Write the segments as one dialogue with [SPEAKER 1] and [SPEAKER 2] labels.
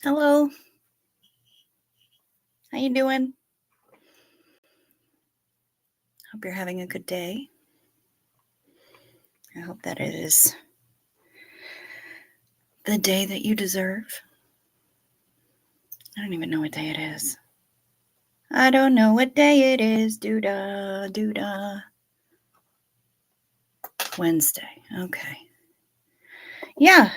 [SPEAKER 1] Hello. How you doing? Hope you're having a good day. I hope that it is the day that you deserve. I don't even know what day it is. I don't know what day it is. Doo-da, doo-da. Wednesday. Okay. Yeah.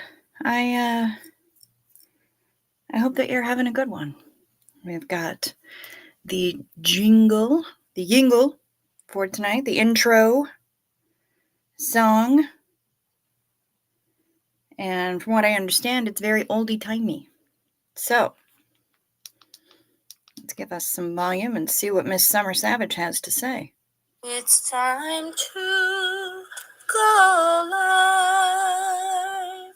[SPEAKER 1] I hope that you're having a good one. We've got the yingle for tonight, the intro song. And from what I understand, it's very oldie-timey. So, let's give us some volume and see what Miss Summer Savage has to say.
[SPEAKER 2] It's time to go live.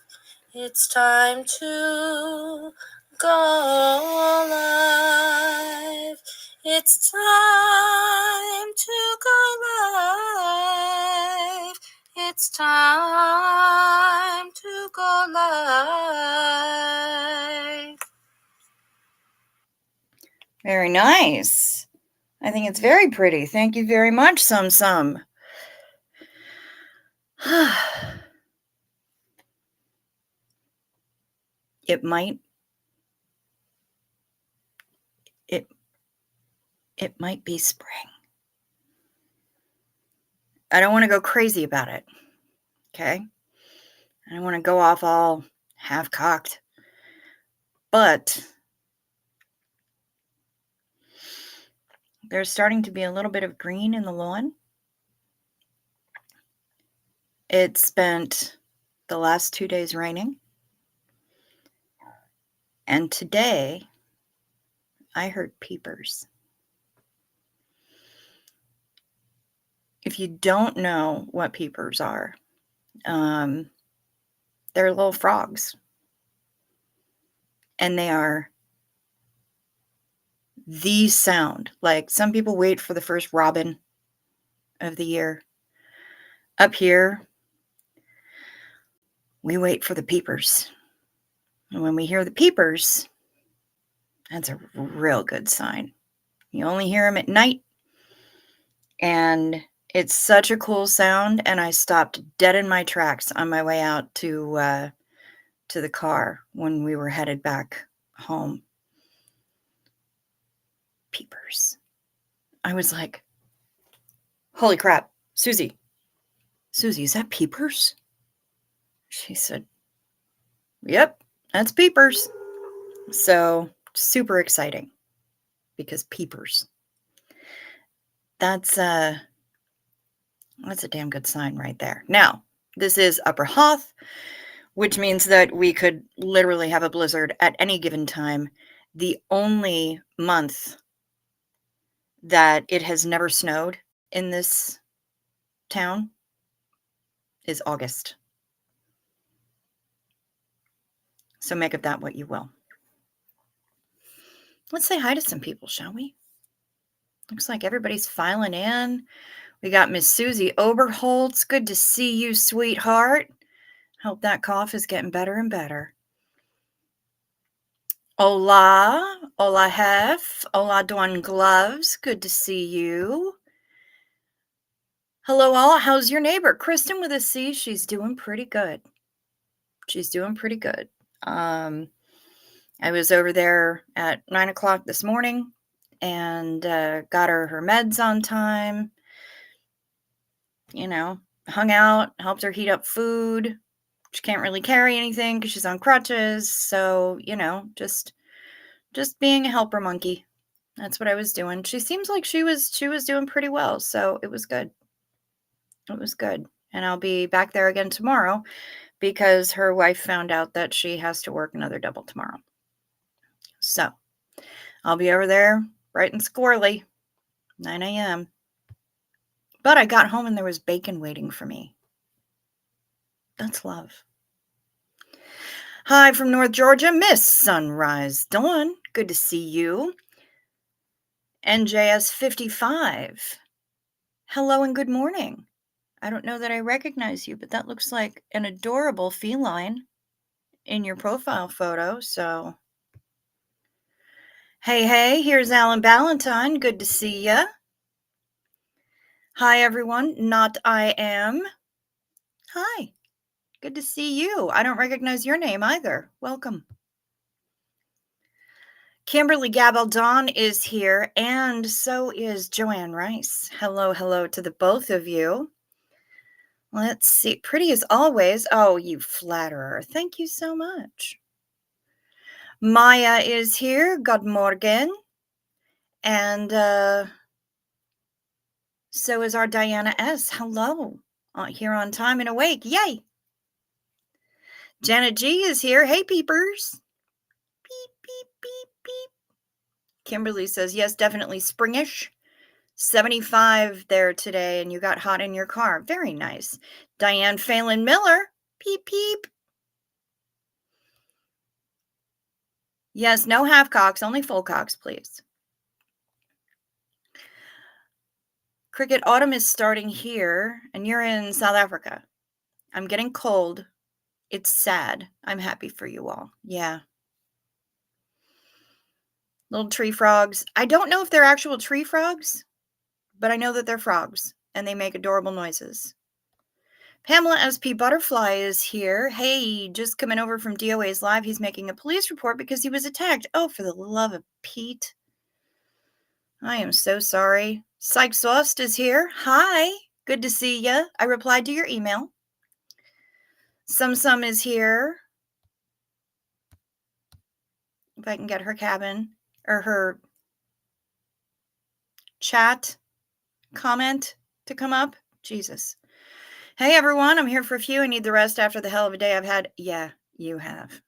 [SPEAKER 2] It's time to go live. It's time to go live. It's time to go live.
[SPEAKER 1] Very nice. I think it's very pretty. Thank you very much, Sum. It might be spring. I don't want to go crazy about it. Okay? I don't want to go off all half-cocked. But there's starting to be a little bit of green in the lawn. It spent the last 2 days raining. And today, I heard peepers. If you don't know what peepers are, they're little frogs. And they are the sound. Like, some people wait for the first robin of the year. Up here, we wait for the peepers. And when we hear the peepers, that's a real good sign. You only hear them at night. And it's such a cool sound. And I stopped dead in my tracks on my way out to the car when we were headed back home. Peepers. I was like, holy crap, Susie, is that peepers? She said, yep, that's peepers. So super exciting because peepers. That's a damn good sign right there. Now, this is Upper Hoth, which means that we could literally have a blizzard at any given time. The only month that it has never snowed in this town is August. So make of that what you will. Let's say hi to some people, shall we? Looks like everybody's filing in. We got Miss Susie Oberholtz. Good to see you, sweetheart. Hope that cough is getting better and better. Hola Hef. Hola Dawn Gloves. Good to see you. Hello all. How's your neighbor? Kristen with a C. She's doing pretty good. I was over there at 9 o'clock this morning and got her meds on time. You know, hung out, helped her heat up food. She can't really carry anything because she's on crutches. So, just being a helper monkey. That's what I was doing. She seems like she was doing pretty well. So it was good. And I'll be back there again tomorrow because her wife found out that she has to work another double tomorrow. So I'll be over there bright and squirrely, 9 a.m. But I got home and there was bacon waiting for me. That's love. Hi from North Georgia, Miss Sunrise Dawn. Good to see you. NJS 55. Hello and good morning. I don't know that I recognize you, but that looks like an adorable feline in your profile photo. So Hey, here's Alan Ballantyne. Good to see ya. Hi, everyone. Not I am. Hi. Good to see you. I don't recognize your name either. Welcome. Kimberly Gabaldon is here, and so is Joanne Rice. Hello to the both of you. Let's see. Pretty as always. Oh, you flatterer. Thank you so much. Maya is here. Good morgen. And so is our Diana S. Hello. Here on time and awake. Yay. Janet G is here. Hey, peepers. Beep, beep, beep, beep. Kimberly says, yes, definitely springish. 75 there today, and you got hot in your car. Very nice. Diane Phelan Miller. Peep, peep. Yes, no half cocks, only full cocks, please. Cricket, autumn is starting here, and you're in South Africa. I'm getting cold. It's sad. I'm happy for you all. Yeah. Little tree frogs. I don't know if they're actual tree frogs, but I know that they're frogs, and they make adorable noises. Pamela SP Butterfly is here. Hey, just coming over from DOA's live. He's making a police report because he was attacked. Oh, for the love of Pete. I am so sorry. Psych Sost is here. Hi, good to see ya. I replied to your email. Sum is here. If I can get her cabin or her chat comment to come up. Jesus. Hey, everyone. I'm here for a few. I need the rest after the hell of a day I've had. Yeah, you have.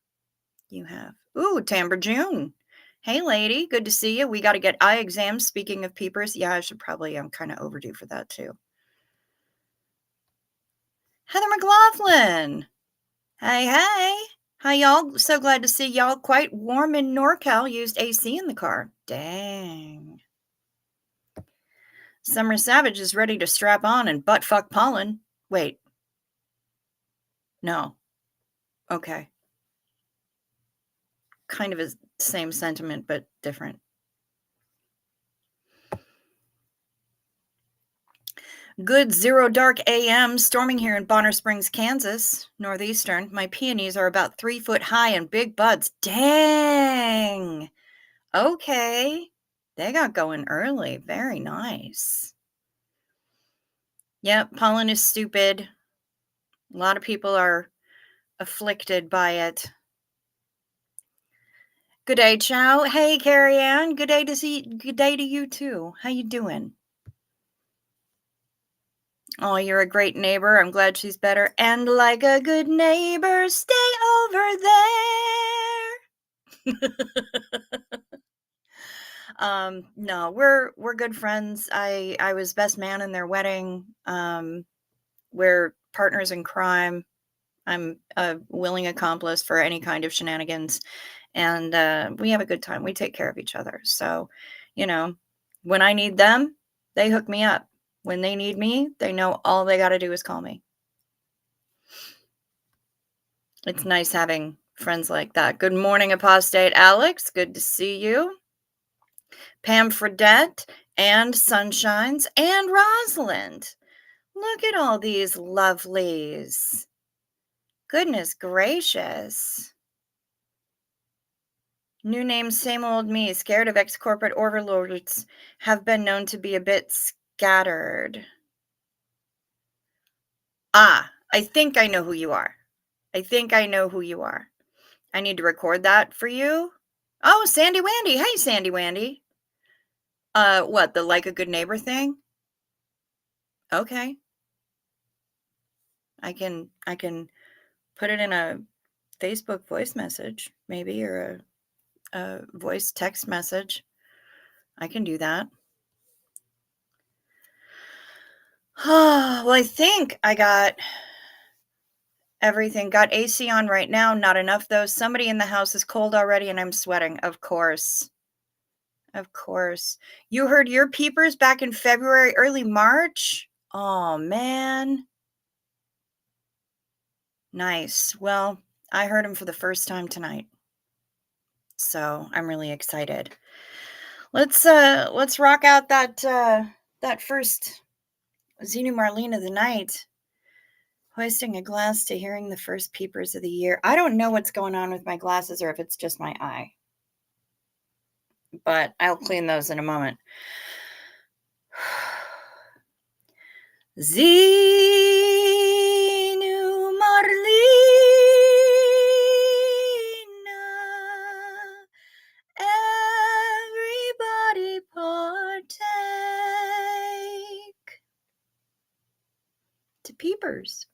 [SPEAKER 1] You have. Ooh, Tamber June. Hey, lady. Good to see you. We got to get eye exams. Speaking of peepers. Yeah, I should probably. I'm kind of overdue for that, too. Heather McLaughlin. Hey. Hi, y'all. So glad to see y'all. Quite warm in NorCal. Used AC in the car. Dang. Summer Savage is ready to strap on and butt fuck pollen. Wait. No. Okay. Kind of a same sentiment, but different. Good 0 dark AM, storming here in Bonner Springs, Kansas, northeastern. My peonies are about 3 foot high and big buds. Dang. Okay. They got going early. Very nice. Yep, pollen is stupid. A lot of people are afflicted by it. Good day, Chow. Hey, Carrie Ann. Good day to you too. How you doing? Oh, you're a great neighbor. I'm glad she's better. And like a good neighbor, stay over there. No, we're good friends. I was best man in their wedding. We're partners in crime. I'm a willing accomplice for any kind of shenanigans, and we have a good time. We take care of each other. So, when I need them, they hook me up. When they need me, they know all they got to do is call me. It's nice having friends like that. Good morning, Apostate Alex. Good to see you. Pam Fredette and Sunshines and Rosalind. Look at all these lovelies. Goodness gracious. New name, same old me. Scared of ex-corporate overlords. Have been known to be a bit scattered. Ah, I think I know who you are. I need to record that for you. Oh, Sandy Wandy. Hey, Sandy Wandy. What, the like a good neighbor thing? Okay. I can put it in a Facebook voice message, maybe, or a voice text message. I can do that. Well, I think I got everything. Got AC on right now. Not enough, though. Somebody in the house is cold already, and I'm sweating. Of course. You heard your peepers back in February, early March? Oh, man. Nice. Well, I heard them for the first time tonight. So I'm really excited. Let's rock out that first Xenu Marlene of the night, hoisting a glass to hearing the first peepers of the year. I don't know what's going on with my glasses or if it's just my eye, but I'll clean those in a moment. Xenu Marlena, everybody partake to peepers.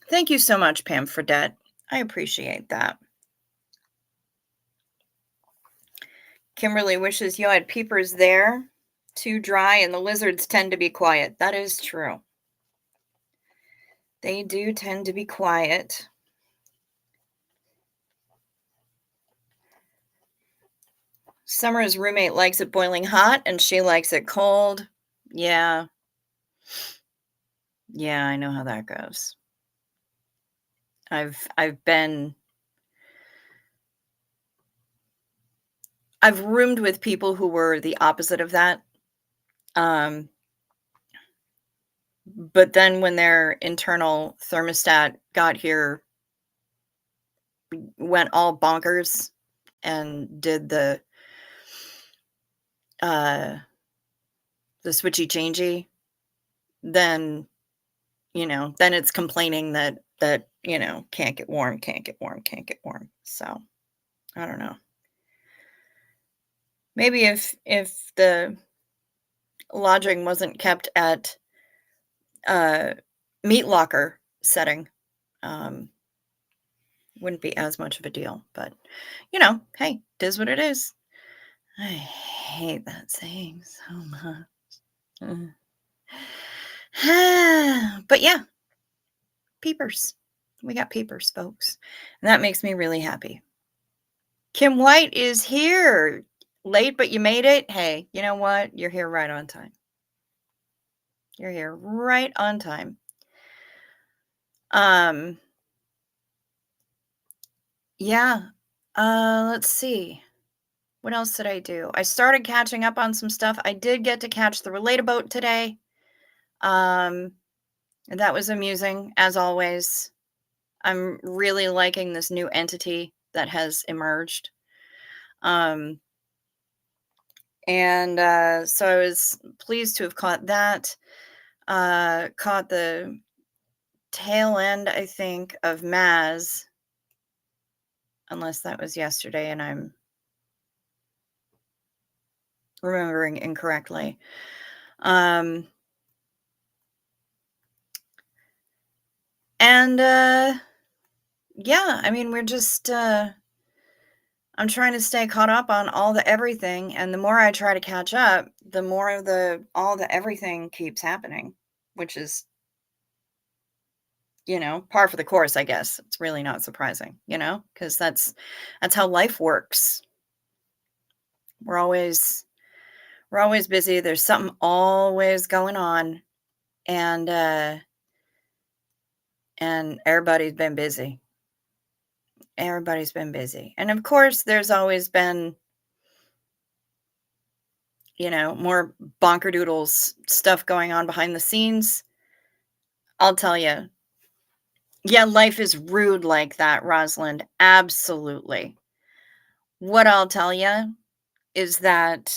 [SPEAKER 1] Thank you so much, Pam Fredette. I appreciate that. Kimberly wishes you had peepers there. Too dry, and the lizards tend to be quiet. That is true. They do tend to be quiet. Summer's roommate likes it boiling hot, and she likes it cold. Yeah. Yeah, I know how that goes. I've roomed with people who were the opposite of that. But then when their internal thermostat went all bonkers and did the switchy changey, then it's complaining that can't get warm. So I don't know. Maybe if the lodging wasn't kept at meat locker setting, wouldn't be as much of a deal. But hey, it is what it is. I hate that saying so much. But yeah, peepers. We got peepers, folks. And that makes me really happy. Kim White is here. Late, but you made it. Hey, you know what? You're here right on time. You're here right on time. Yeah. Let's see. What else did I do? I started catching up on some stuff. I did get to catch the Relate-A-Boat today. And that was amusing, as always. I'm really liking this new entity that has emerged. And so I was pleased to have caught that. Caught the tail end, I think, of Maz, unless that was yesterday and I'm remembering incorrectly. Yeah, I mean, we're just I'm trying to stay caught up on all the everything, and the more I try to catch up, the more of all the everything keeps happening, which is par for the course, I guess. It's really not surprising, because that's how life works. We're always busy. There's something always going on, and everybody's been busy. Everybody's been busy. And of course, there's always been more bonkerdoodles stuff going on behind the scenes. I'll tell you. Yeah, life is rude like that, Rosalind. Absolutely. What I'll tell you is that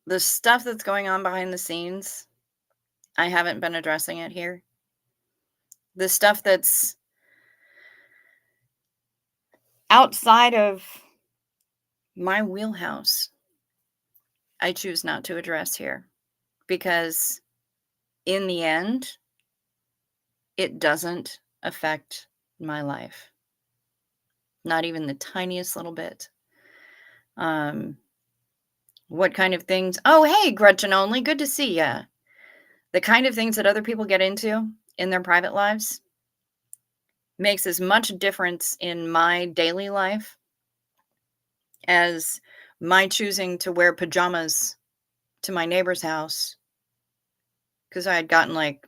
[SPEAKER 1] the stuff that's going on behind the scenes, I haven't been addressing it here. The stuff that's outside of my wheelhouse, I choose not to address here because in the end, it doesn't affect my life. Not even the tiniest little bit. What kind of things? Oh, hey, Gretchen Only, good to see ya. The kind of things that other people get into in their private lives makes as much difference in my daily life as my choosing to wear pajamas to my neighbor's house because I had gotten like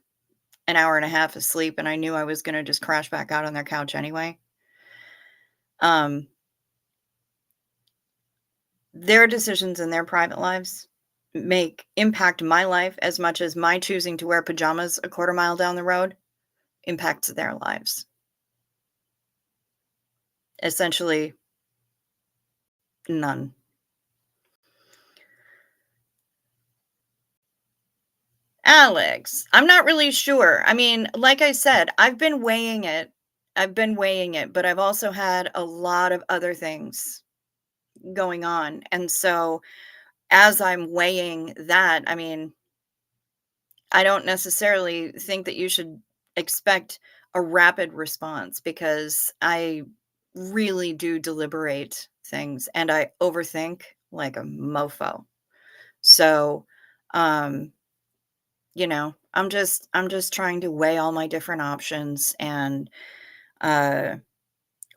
[SPEAKER 1] an hour and a half of sleep and I knew I was going to just crash back out on their couch anyway. Um, their decisions in their private lives impact my life as much as my choosing to wear pajamas a quarter mile down the road impacts their lives. Essentially, none. Alex, I'm not really sure. I mean, like I said, I've been weighing it. But I've also had a lot of other things going on. And so as I'm weighing that, I mean, I don't necessarily think that you should expect a rapid response because I really do deliberate things and I overthink like a mofo. So, um, I'm just trying to weigh all my different options and uh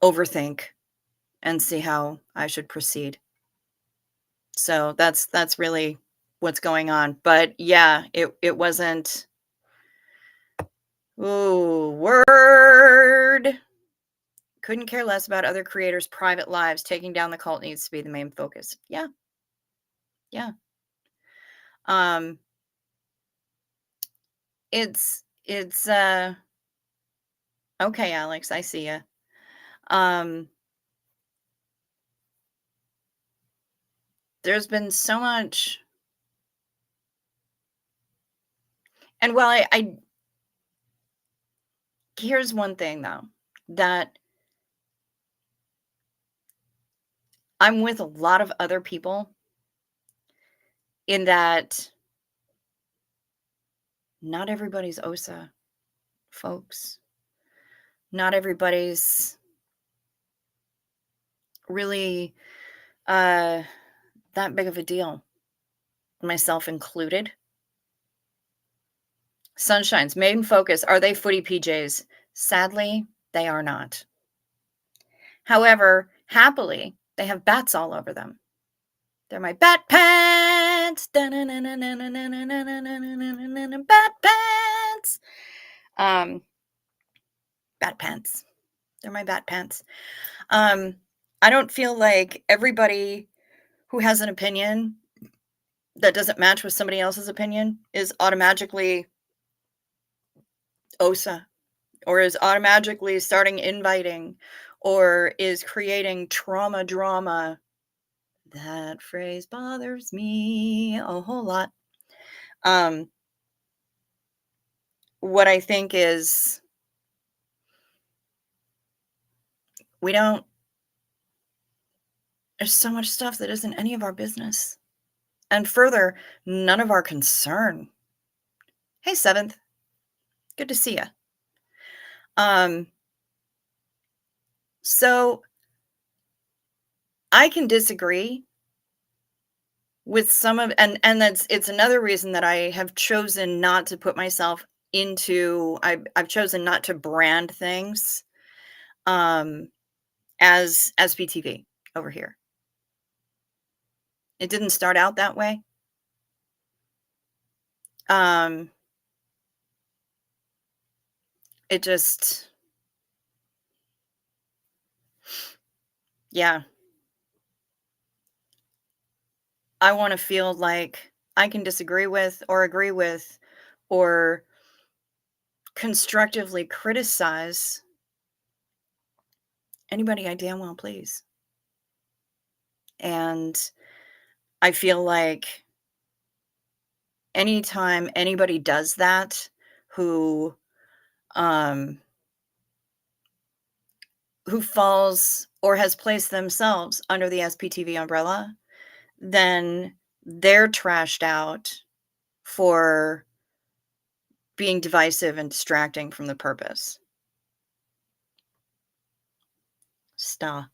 [SPEAKER 1] overthink and see how I should proceed. So that's really what's going on. But yeah, it wasn't. Ooh, word. Couldn't care less about other creators' private lives. Taking down the cult needs to be the main focus. Yeah, yeah. Um, it's okay, Alex, I see ya. Um, there's been so much, and well, I here's one thing though, that I'm with a lot of other people in that not everybody's OSA, folks. Not everybody's really uh that big of a deal, myself included. Sunshine's main focus, are they footy PJs? Sadly, they are not. However, happily, they have bats all over them. They're my bat pants. Bat pants. Bat pants. They're my bat pants. Um, I don't feel like everybody who has an opinion that doesn't match with somebody else's opinion is automatically OSA or is automatically starting inviting or is creating trauma drama. That phrase bothers me a whole lot. Um, what I think is we don't, there's so much stuff that isn't any of our business. And further, none of our concern. Hey, Seventh, good to see you. So I can disagree with some of, and it's another reason that I have chosen not to put myself into, I've chosen not to brand things as SPTV over here. It didn't start out that way. It just, yeah. I want to feel like I can disagree with or agree with or constructively criticize anybody I damn well please. And I feel like anytime anybody does that who um who falls or has placed themselves under the SPTV umbrella, then they're trashed out for being divisive and distracting from the purpose. Stop.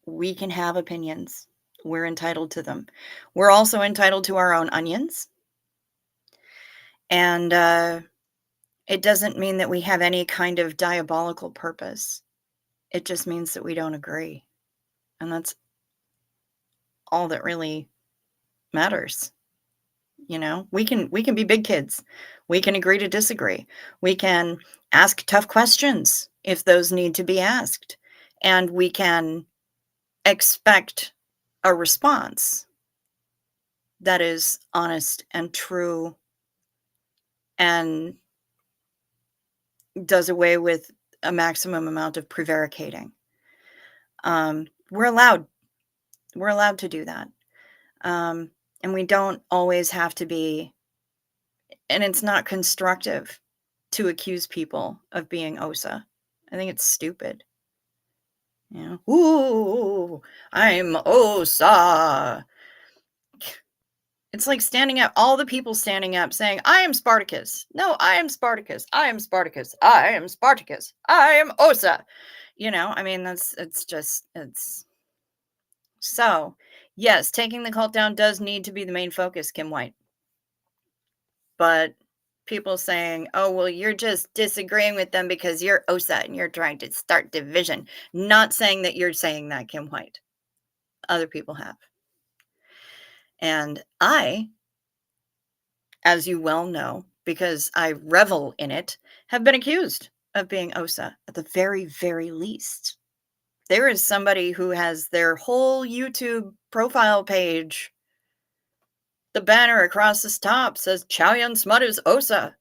[SPEAKER 1] We can have opinions. We're entitled to them. We're also entitled to our own onions. And it doesn't mean that we have any kind of diabolical purpose. It just means that we don't agree. And that's all that really matters. We can be big kids. We can agree to disagree. We can ask tough questions if those need to be asked. And we can expect a response that is honest and true and does away with a maximum amount of prevaricating. We're allowed. We're allowed to do that. And we don't always have to be, and it's not constructive to accuse people of being OSA. I think it's stupid. Ooh, I'm OSA. It's like standing up, all the people standing up saying, I am Spartacus. No, I am Spartacus. I am Spartacus. I am Spartacus. I am OSA. It's so, yes, taking the cult down does need to be the main focus, Kim White. But people saying, oh, well, you're just disagreeing with them because you're OSA and you're trying to start division. Not saying that you're saying that, Kim White. Other people have. And I, as you well know, because I revel in it, have been accused of being OSA at the very, very least. There is somebody who has their whole YouTube profile page. The banner across the top says Chow Yun Smut is OSA.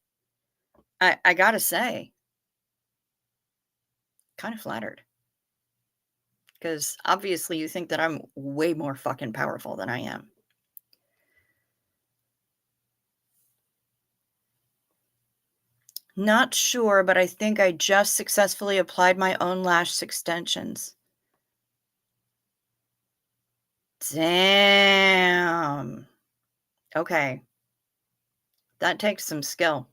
[SPEAKER 1] I gotta say, kind of flattered. Because obviously you think that I'm way more fucking powerful than I am. Not sure, but I think I just successfully applied my own lash extensions. Damn. Okay. That takes some skill.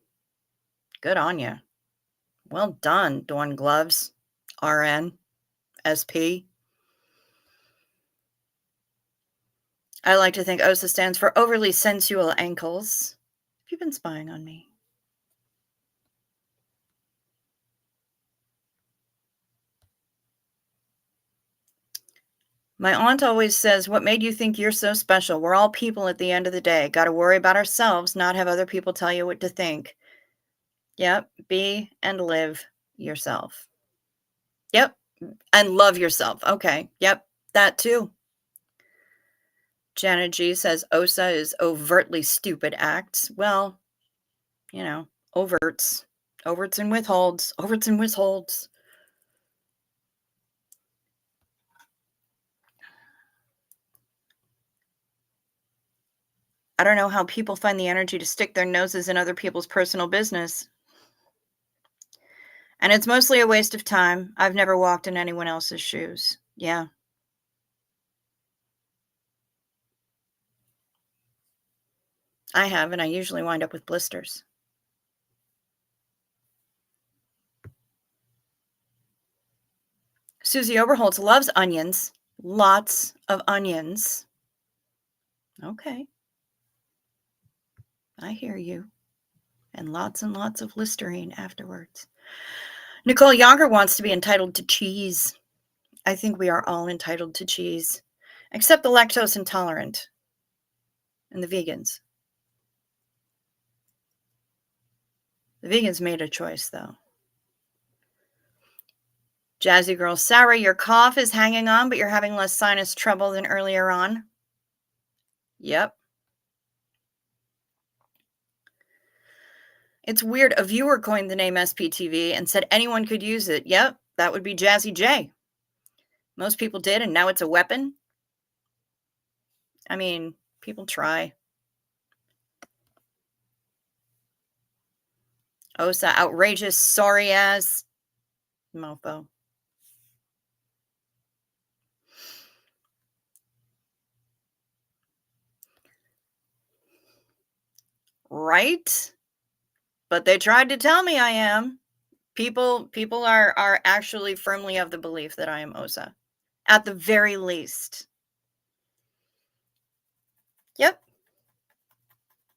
[SPEAKER 1] Good on you. Well done, Dawn Gloves, RN, SP. I like to think OSA stands for overly sensual ankles. Have you been spying on me? My aunt always says, what made you think you're so special? We're all people at the end of the day. Got to worry about ourselves, not have other people tell you what to think. Yep. Be and live yourself. Yep. And love yourself. Okay. Yep. That too. Janet G says OSA is overtly stupid acts. Well, overts. Overts and withholds. Overts and withholds. I don't know how people find the energy to stick their noses in other people's personal business. And it's mostly a waste of time. I've never walked in anyone else's shoes. Yeah. I have, and I usually wind up with blisters. Susie Oberholtz loves onions. Lots of onions. Okay. I hear you. And lots of Listerine afterwards. Nicole Younger wants to be entitled to cheese. I think we are all entitled to cheese, except the lactose intolerant and the vegans. The vegans made a choice, though. Jazzy Girl, Sarah, your cough is hanging on, but you're having less sinus trouble than earlier on. Yep. It's weird. A viewer coined the name SPTV and said anyone could use it. Yep, that would be Jazzy J. Most people did, and now it's a weapon. I mean, people try. OSA, outrageous, sorry ass mofo. Right? But they tried to tell me I am. People are actually firmly of the belief that I am OSA. At the very least. Yep.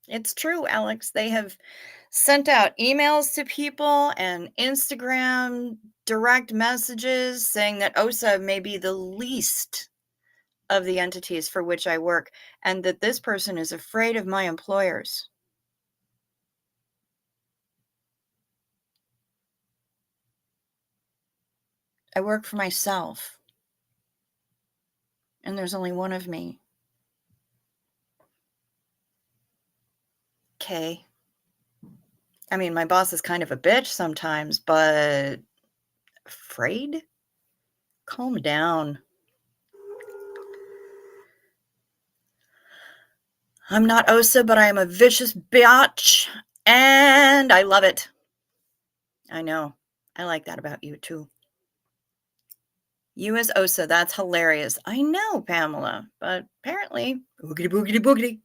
[SPEAKER 1] It's true, Alex. They have sent out emails to people and Instagram direct messages saying that OSA may be the least of the entities for which I work, and that this person is afraid of my employers. I work for myself, and there's only one of me. Okay. I mean, my boss is kind of a bitch sometimes, but afraid? Calm down. I'm not Osa, but I am a vicious bitch, and I love it. I know. I like that about you, too. You as Osa, that's hilarious. I know, Pamela, but apparently, boogity boogity boogity.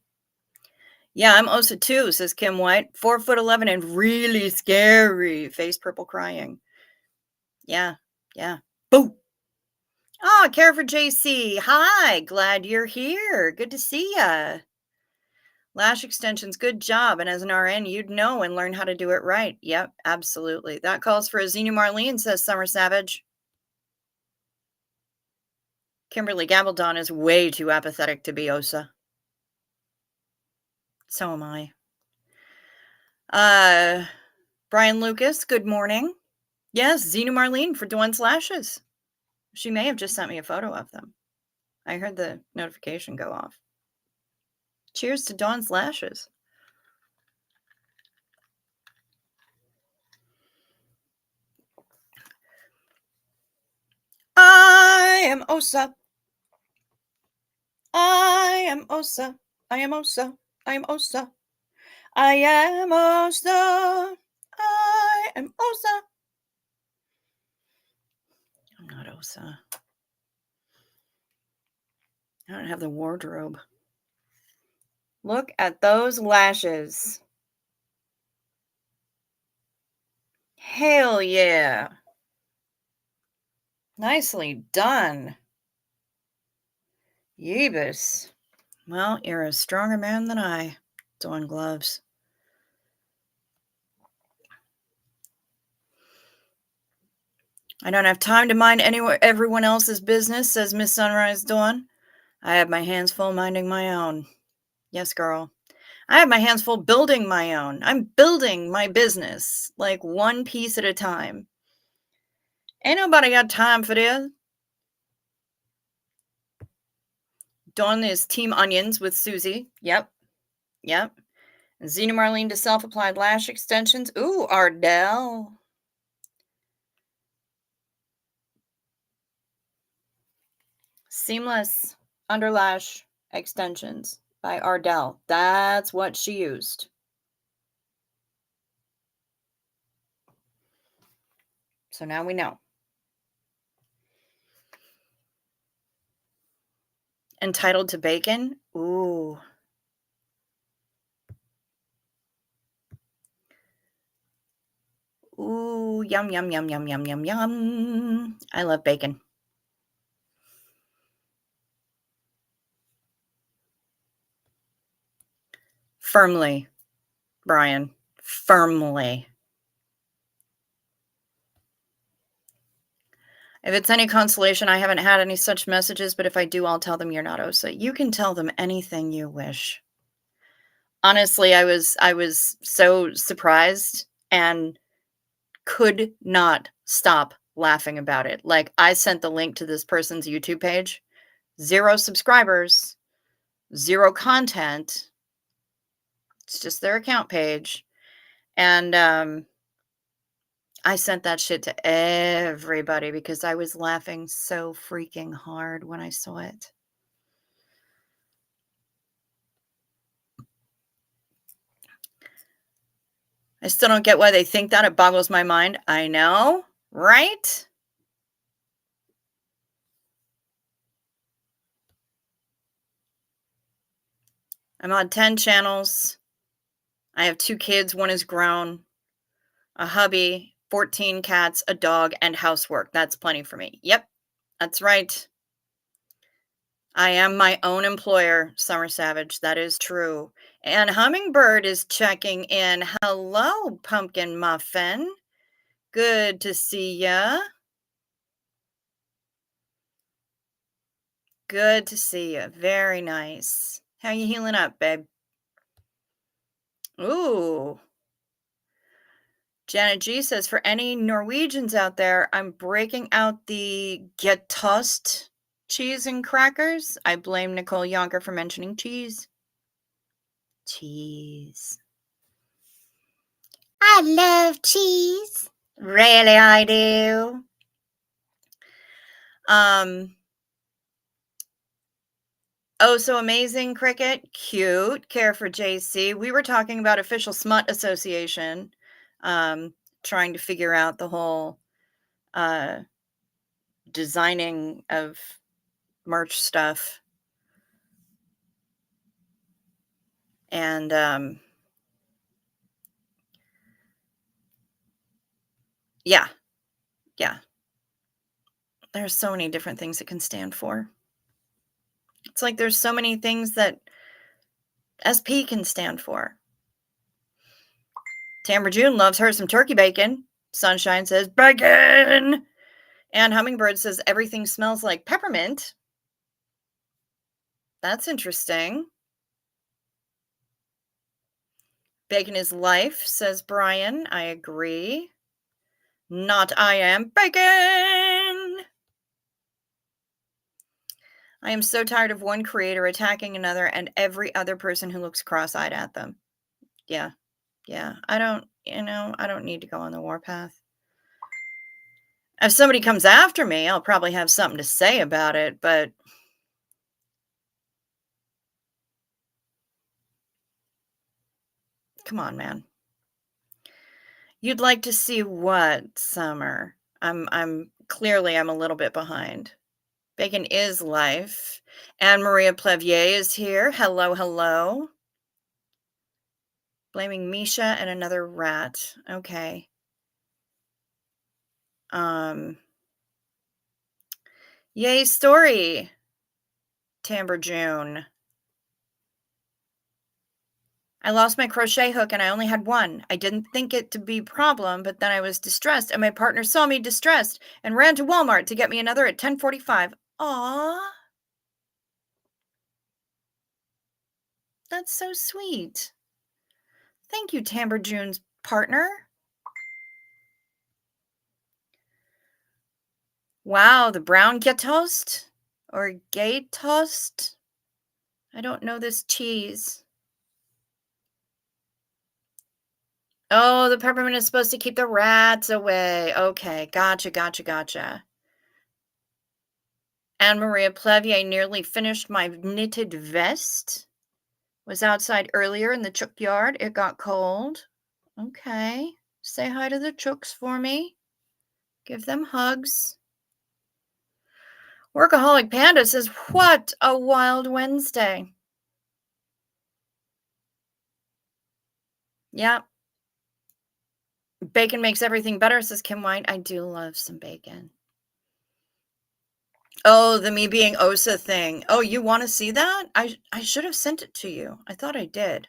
[SPEAKER 1] Yeah, I'm Osa too, says Kim White. 4'11" and really scary. Face purple crying. Yeah, yeah. Boo! Oh, care for JC. Hi, glad you're here. Good to see ya. Lash extensions, good job. And as an RN, you'd know and learn how to do it right. Yep, absolutely. That calls for a Xenia Marlene, says Summer Savage. Kimberly Gabaldon is way too apathetic to be Osa. So am I. Brian Lucas, good morning. Yes, Xena Marlene for Dwayne's lashes. She may have just sent me a photo of them. I heard the notification go off. Cheers to Dawn's lashes. I am Osa. I am Osa. I am Osa. I am Osa. I am Osa. I am Osa. I'm not Osa. I don't have the wardrobe. Look at those lashes. Hell yeah. Nicely done. Yeebus. Well, you're a stronger man than I, Dawn Gloves. I don't have time to mind everyone else's business, says Miss Sunrise Dawn. I have my hands full minding my own. Yes, girl. I have my hands full building my own. I'm building my business, like one piece at a time. Ain't nobody got time for this. Dawn is Team Onions with Susie. Yep. Yep. Xena Marlene to self-applied lash extensions. Ooh, Ardell. Seamless underlash extensions by Ardell. That's what she used. So now we know. Entitled to bacon? Ooh. Ooh, yum, yum, yum, yum, yum, yum, yum. I love bacon. Firmly, Brian. Firmly. If it's any consolation, I haven't had any such messages, but if I do, I'll tell them you're not Osa. You can tell them anything you wish. Honestly, I was so surprised and could not stop laughing about it. Like, I sent the link to this person's YouTube page. 0 subscribers, 0 content. It's just their account page. And I sent that shit to everybody because I was laughing so freaking hard when I saw it. I still don't get why they think that. It boggles my mind. I know, right? I'm on 10 channels. I have 2 kids. One is grown. A hubby, 14 cats, a dog, and housework. That's plenty for me. Yep, that's right. I am my own employer, Summer Savage. That is true. And Hummingbird is checking in. Hello, Pumpkin Muffin. Good to see ya. Good to see you. Very nice. How you healing up, babe? Ooh. Janet G says, for any Norwegians out there, I'm breaking out the get tossed cheese and crackers. I blame Nicole Yonker for mentioning cheese. Cheese. I love cheese. Really, I do. Oh, so amazing, Cricket. Cute. Care for JC. We were talking about Official Smut Association, trying to figure out the whole designing of merch stuff. And yeah, yeah. There's so many different things it can stand for. It's like there's so many things that SP can stand for. Tamara June loves her some turkey bacon. Sunshine says bacon. And Hummingbird says everything smells like peppermint. That's interesting. Bacon is life, says Brian. I agree. Not I am bacon. I am so tired of one creator attacking another and every other person who looks cross-eyed at them. Yeah. Yeah. I don't need to go on the warpath. If somebody comes after me, I'll probably have something to say about it, but come on, man. You'd like to see what, Summer? I'm clearly I'm a little bit behind. Bacon is life. Anne Maria Plevier is here. Hello, hello. Blaming Misha and another rat. Okay. Yay story. Timbre June. I lost my crochet hook and I only had one. I didn't think it to be a problem, but then I was distressed and my partner saw me distressed and ran to Walmart to get me another at 10:45. Aw. That's so sweet. Thank you, Timbre June's partner. Wow, the brown get toast or gay toast. I don't know this cheese. Oh, the peppermint is supposed to keep the rats away. Okay, gotcha. Anne Maria Plevier nearly finished my knitted vest. Was outside earlier in the chook yard. It got cold. Okay. Say hi to the chooks for me. Give them hugs. Workaholic Panda says, what a wild Wednesday. Yeah. Bacon makes everything better, says Kim White. I do love some bacon. Oh, the me being Osa thing. Oh, you want to see that? I should have sent it to you. I thought I did.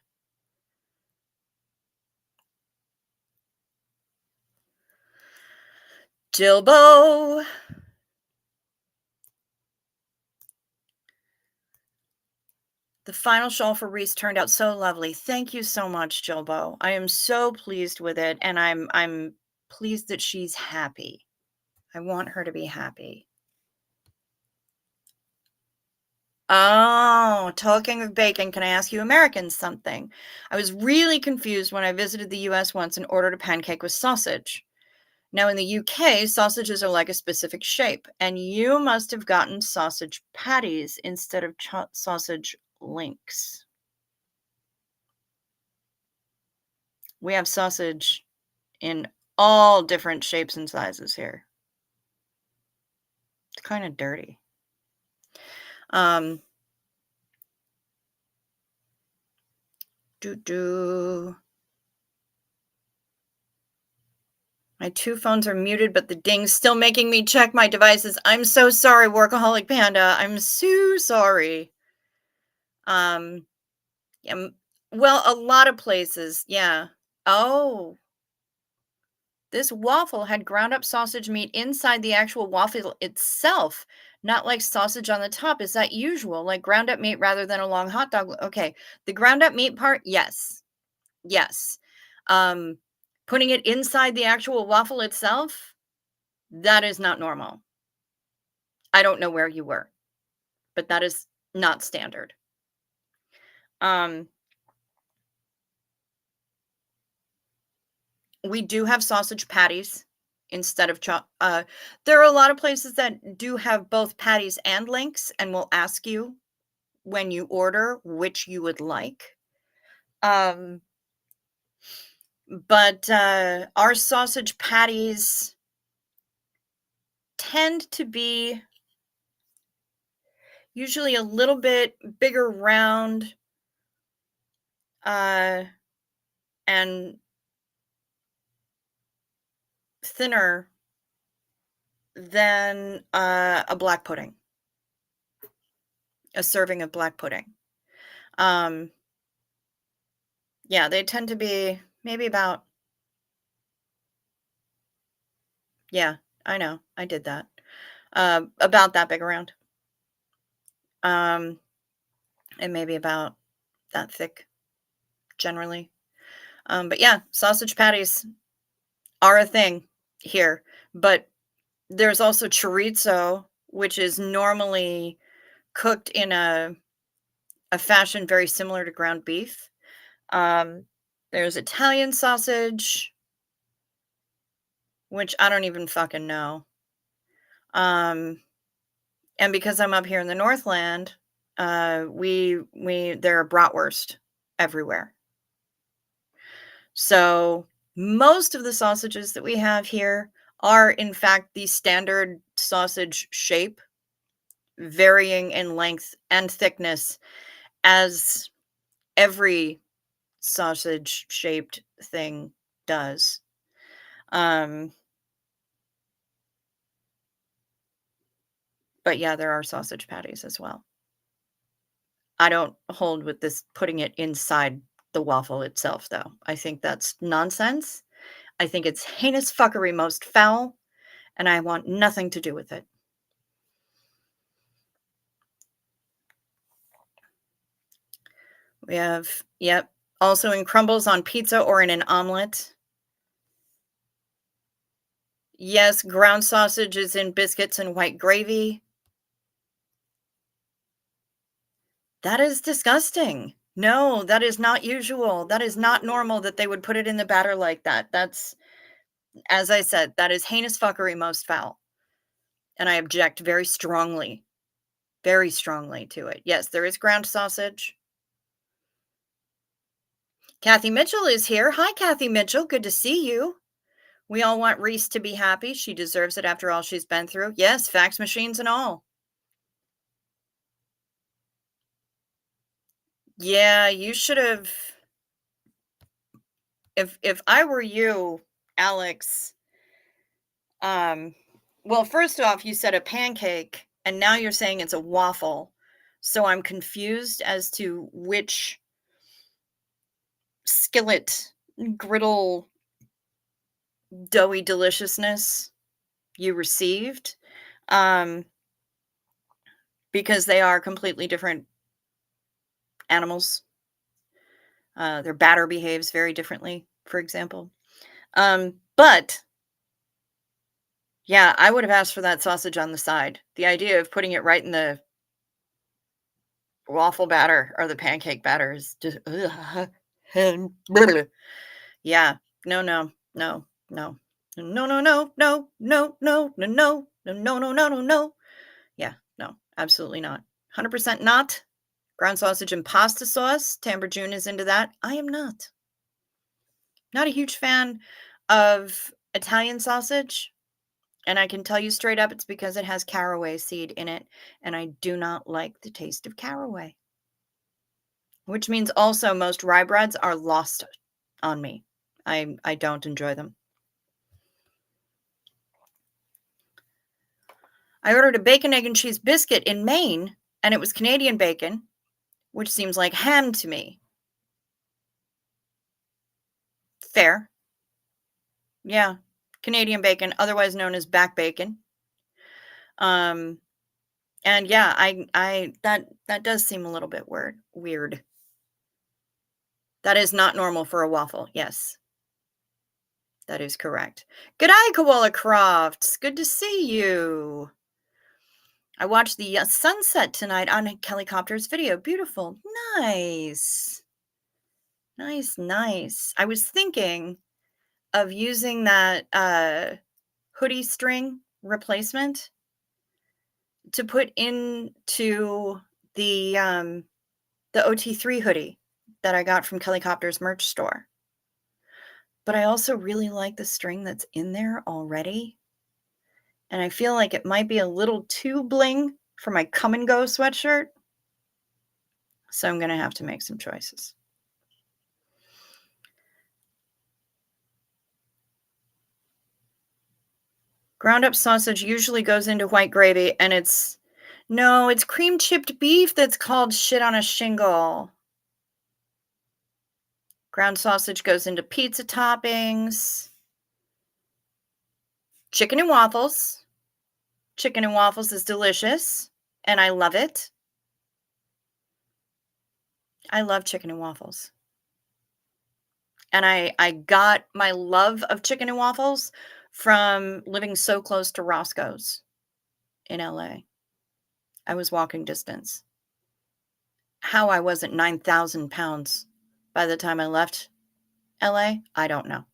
[SPEAKER 1] Jilbo. The final shawl for Reese turned out so lovely. Thank you so much, Jilbo. I am so pleased with it, and I'm pleased that she's happy. I want her to be happy. Oh, talking of bacon, can I ask you Americans something? I was really confused when I visited the US once and ordered a pancake with sausage. Now, in the UK, sausages are like a specific shape, and you must have gotten sausage patties instead of sausage links. We have sausage in all different shapes and sizes here. It's kind of dirty. My two phones are muted, but the ding's still making me check my devices. I'm so sorry, Workaholic Panda. I'm so sorry. Yeah, well, a lot of places, yeah. Oh. This waffle had ground up sausage meat inside the actual waffle itself, not like sausage on the top. Is that usual? Like ground up meat rather than a long hot dog? Okay. The ground up meat part, yes. Yes. Um, Putting it inside the actual waffle itself, that is not normal. I don't know where you were, but that is not standard. Um, we do have sausage patties instead of there are a lot of places that do have both patties and links and will ask you when you order which you would like. Um, but our sausage patties tend to be usually a little bit bigger round, uh, and thinner than a black pudding, a serving of black pudding. Um, yeah, they tend to be maybe about, yeah, I know, I did that. About that big around. Um, and maybe about that thick generally. But yeah, sausage patties are a thing here. But there's also chorizo, which is normally cooked in a fashion very similar to ground beef. Um, there's Italian sausage, which I don't even fucking know. Um, and because I'm up here in the Northland, we there are bratwurst everywhere. So most of the sausages that we have here are in fact the standard sausage shape, varying in length and thickness as every sausage shaped thing does. Um, but yeah, there are sausage patties as well. I don't hold with this putting it inside the waffle itself, though. I think that's nonsense. I think it's heinous fuckery most foul, and I want nothing to do with it. We have, yep, also in crumbles on pizza or in an omelet. Yes, ground sausage is in biscuits and white gravy. That is disgusting. No, that is not usual. That is not normal that they would put it in the batter like that. That's, as I said, that is heinous fuckery most foul. And I object very strongly to it. Yes, there is ground sausage. Kathy Mitchell is here. Hi, Kathy Mitchell. Good to see you. We all want Reese to be happy. She deserves it after all she's been through. Yes, fax machines and all. Yeah, you should have. If I were you, Alex, um, well, first off, you said a pancake, and now you're saying it's a waffle. So I'm confused as to which skillet, griddle, doughy deliciousness you received. Um, because they are completely different animals. Their batter behaves very differently, for example. But yeah, I would have asked for that sausage on the side. The idea of putting it right in the waffle batter or the pancake batter is just yeah. No, no, no, no. No, no, no, no, no, no, no, no, no, no, no, no, no, no. Yeah, no, absolutely not. 100% not. Ground sausage and pasta sauce. Tamber June is into that. I am not. Not a huge fan of Italian sausage. And I can tell you straight up, it's because it has caraway seed in it. And I do not like the taste of caraway. Which means also most rye breads are lost on me. I don't enjoy them. I ordered a bacon, egg, and cheese biscuit in Maine, and it was Canadian bacon, which seems like ham to me. Fair. Yeah. Canadian bacon, otherwise known as back bacon. And yeah, that does seem a little bit weird. That is not normal for a waffle. Yes, that is correct. Good eye, Koala Crofts. Good to see you. I watched the sunset tonight on Helicopter's video. Beautiful. Nice. Nice. I was thinking of using that hoodie string replacement to put into the OT3 hoodie that I got from Helicopter's merch store. But I also really like the string that's in there already. And I feel like it might be a little too bling for my come and go sweatshirt. So I'm going to have to make some choices. Ground up sausage usually goes into white gravy, and it's cream chipped beef that's called shit on a shingle. Ground sausage goes into pizza toppings. Chicken and waffles. Chicken and waffles is delicious, and I love it. I love chicken and waffles. And I got my love of chicken and waffles from living so close to Roscoe's in LA. I was walking distance. How I wasn't 9,000 pounds by the time I left LA, I don't know.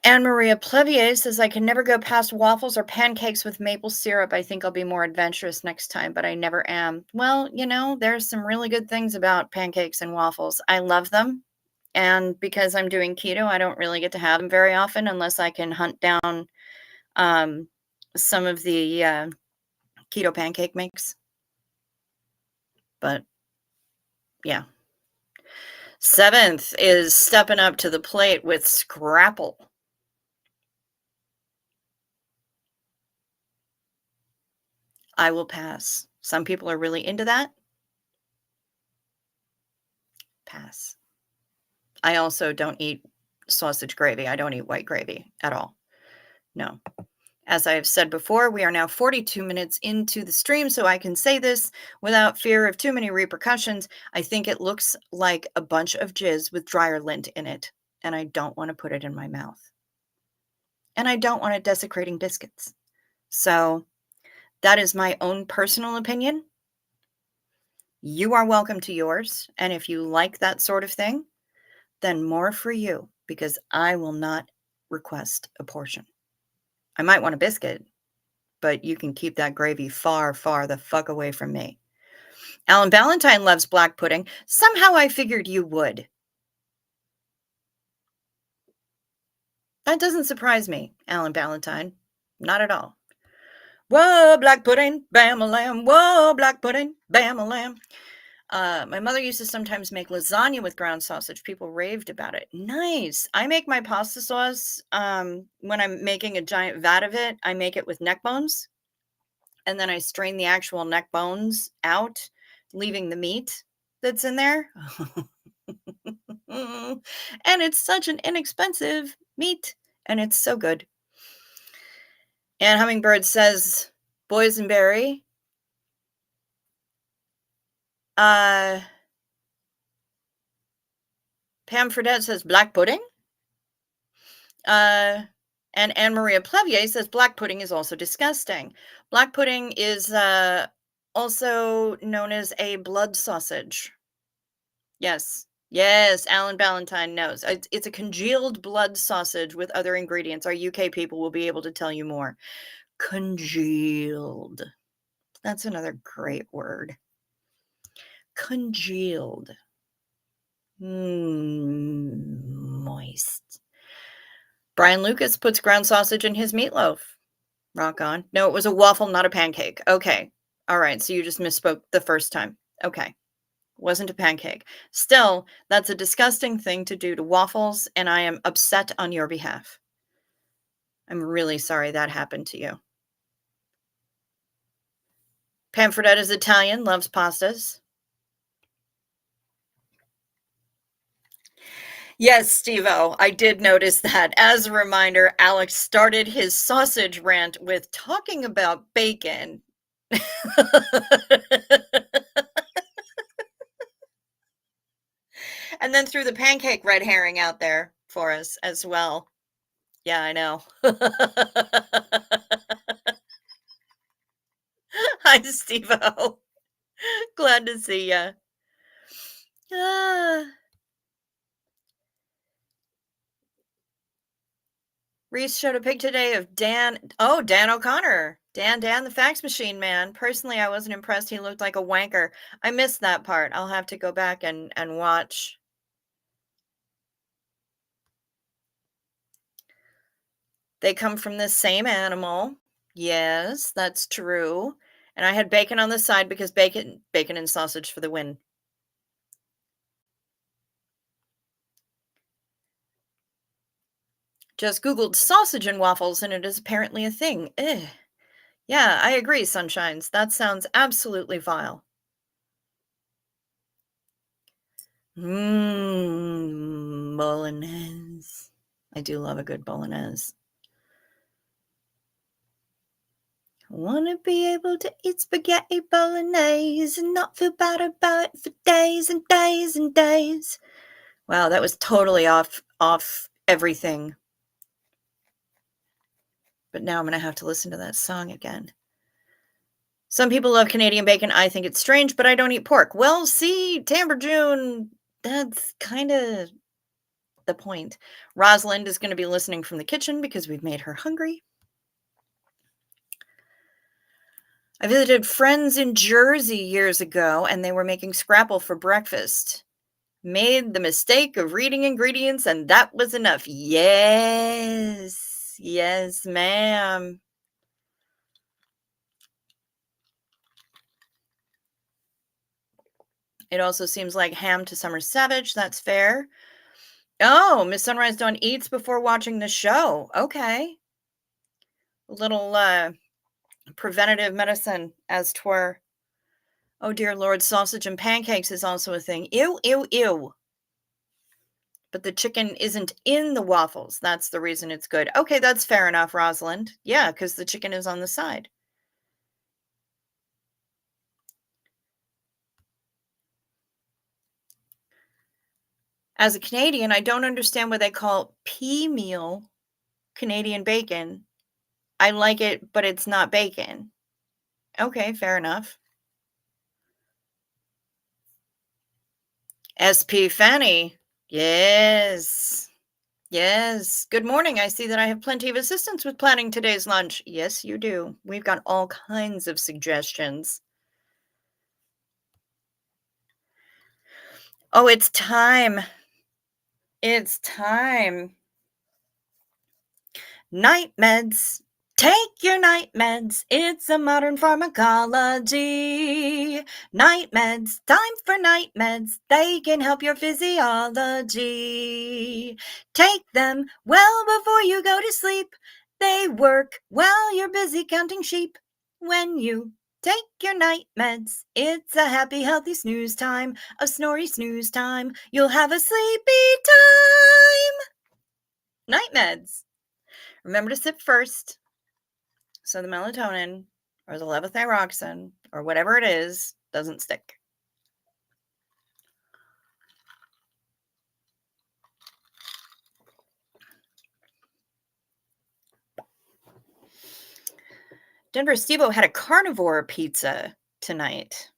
[SPEAKER 1] Anne Maria Plevier says, I can never go past waffles or pancakes with maple syrup. I think I'll be more adventurous next time, but I never am. Well, there's some really good things about pancakes and waffles. I love them. And because I'm doing keto, I don't really get to have them very often unless I can hunt down some of the keto pancake mix. But yeah. 7th is stepping up to the plate with Scrapple. I will pass. Some people are really into that. Pass. I also don't eat sausage gravy. I don't eat white gravy at all. No. As I have said before, we are now 42 minutes into the stream, so I can say this without fear of too many repercussions. I think it looks like a bunch of jizz with dryer lint in it, and I don't want to put it in my mouth. And I don't want it desecrating biscuits. So that is my own personal opinion. You are welcome to yours, and if you like that sort of thing, then more for you, because I will not request a portion. I might want a biscuit, but you can keep that gravy far, far the fuck away from me. Alan Valentine loves black pudding. Somehow I figured you would. That doesn't surprise me, Alan Valentine. Not at all. Whoa, black pudding, bam-a-lam. Whoa, black pudding, bam-a-lam. My mother used to sometimes make lasagna with ground sausage. People raved about it. Nice. I make my pasta sauce when I'm making a giant vat of it. I make it with neck bones, and then I strain the actual neck bones out, leaving the meat that's in there. And it's such an inexpensive meat, and it's so good. And Hummingbird says boysenberry. Pam Fredette says black pudding. And Anne Maria Plevier says black pudding is also disgusting. Black pudding is also known as a blood sausage. Yes. Yes, Alan Ballantyne knows. It's a congealed blood sausage with other ingredients. Our UK people will be able to tell you more. Congealed. That's another great word. Congealed. Moist. Brian Lucas puts ground sausage in his meatloaf. Rock on. No, it was a waffle, not a pancake. Okay. All right. So you just misspoke the first time. Okay. Wasn't a pancake. Still, that's a disgusting thing to do to waffles, and I am upset on your behalf. I'm really sorry that happened to you. Pam Fredette is Italian, loves pastas. Yes, Steve-O, I did notice that. As a reminder, Alex started his sausage rant with talking about bacon. And then threw the pancake red herring out there for us as well. Yeah, I know. Hi, Steve-O. Glad to see ya. Ah. Reese showed a pic today of Dan O'Connor. Dan, the fax machine man. Personally, I wasn't impressed. He looked like a wanker. I missed that part. I'll have to go back and watch. They come from the same animal. Yes, that's true. And I had bacon on the side because bacon and sausage for the win. Just Googled sausage and waffles, and it is apparently a thing. Ugh. Yeah, I agree, Sunshines. That sounds absolutely vile. Bolognese. I do love a good bolognese. Wanna be able to eat spaghetti bolognese and not feel bad about it for days and days and days. Wow, that was totally off everything. But now I'm gonna have to listen to that song again. Some people love Canadian bacon. I think it's strange, but I don't eat pork. Well, see, Tamber June, that's kind of the point. Rosalind is going to be listening from the kitchen because we've made her hungry. I visited friends in Jersey years ago and they were making scrapple for breakfast. Made the mistake of reading ingredients and that was enough. Yes. Yes, ma'am. It also seems like ham to summer savage. That's fair. Oh, Miss Sunrise Dawn eats before watching the show. Okay. A little preventative medicine, as 'twere. Oh dear Lord, sausage and pancakes is also a thing. Ew, ew, ew. But the chicken isn't in the waffles. That's the reason it's good. Okay, that's fair enough, Rosalind. Yeah, because the chicken is on the side. As a Canadian, I don't understand why they call pea meal Canadian bacon. I like it, but it's not bacon. Okay, fair enough. SP Fanny. Yes. Yes. Good morning. I see that I have plenty of assistance with planning today's lunch. Yes, you do. We've got all kinds of suggestions. Oh, it's time. It's time. Night meds. Take your night meds. It's a modern pharmacology. Night meds. Time for night meds. They can help your physiology. Take them well before you go to sleep. They work while you're busy counting sheep. When you take your night meds, it's a happy, healthy snooze time. A snory snooze time. You'll have a sleepy time. Night meds. Remember to sip first so the melatonin or the levothyroxine or whatever it is doesn't stick. Denver Steve-O had a carnivore pizza tonight.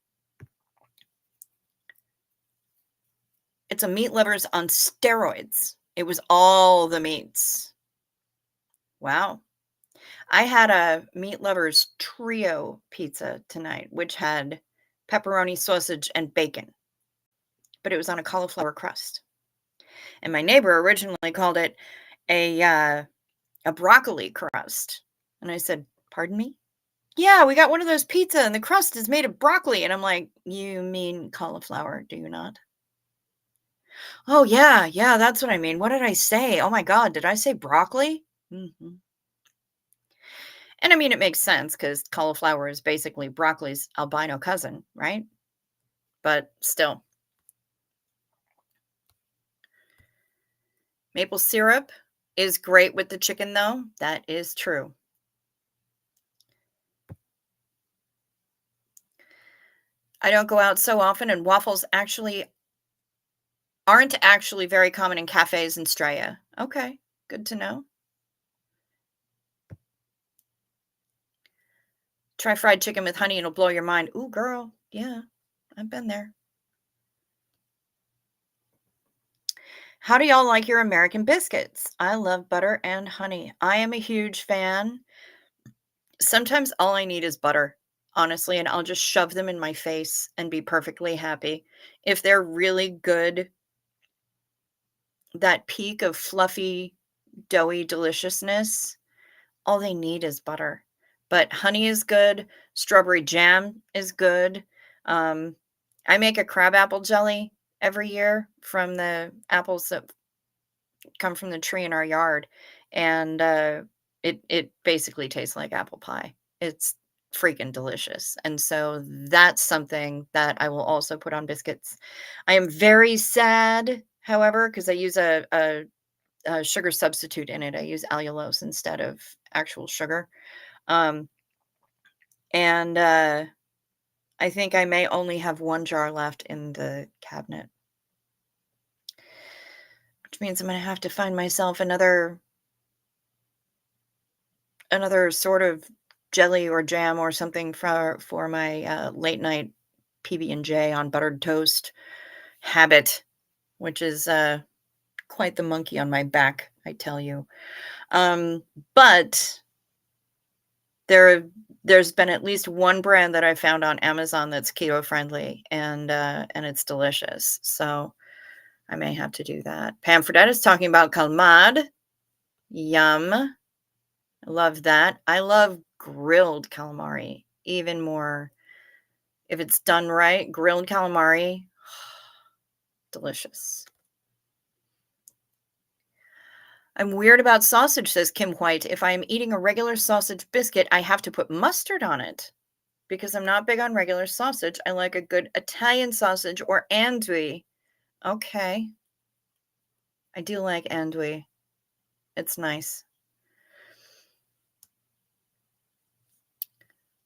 [SPEAKER 1] It's a meat lovers on steroids. It was all the meats. Wow. I had a meat lovers trio pizza tonight, which had pepperoni, sausage, and bacon, but it was on a cauliflower crust. And my neighbor originally called it a broccoli crust. And I said, "Pardon me?" "Yeah, we got one of those pizza and the crust is made of broccoli." And I'm like, "You mean cauliflower, do you not?" "Oh, yeah, yeah, that's what I mean. What did I say? Oh my God, did I say broccoli?" Mhm. And I mean, it makes sense because cauliflower is basically broccoli's albino cousin, right? But still. Maple syrup is great with the chicken, though. That is true. I don't go out so often, and waffles actually aren't actually very common in cafes in Straya. Okay, good to know. Try fried chicken with honey, it'll blow your mind. Ooh, girl. Yeah, I've been there. How do y'all like your American biscuits? I love butter and honey. I am a huge fan. Sometimes all I need is butter, honestly, and I'll just shove them in my face and be perfectly happy. If they're really good, that peak of fluffy, doughy deliciousness, all they need is butter. But honey is good, strawberry jam is good. Um, I make a crabapple jelly every year from the apples that come from the tree in our yard, and, it basically tastes like apple pie. It's freaking delicious, and so that's something that I will also put on biscuits. I am very sad, however, because I use a sugar substitute in it. I use allulose instead of actual sugar, um, and, I think I may only have 1 jar left in the cabinet, which means I'm gonna have to find myself another sort of jelly or jam or something for my, late night PB&J on buttered toast habit, which is, quite the monkey on my back, I tell you. But there there's been at least one brand that I found on Amazon that's keto friendly, and it's delicious, so I may have to do that. Pam Fredette is talking about calmade. Yum. I love that. I love grilled calamari even more. If it's done right, grilled calamari, delicious. I'm weird about sausage, says Kim White. If I am eating a regular sausage biscuit, I have to put mustard on it because I'm not big on regular sausage. I like a good Italian sausage or andouille. Okay. I do like andouille. It's nice.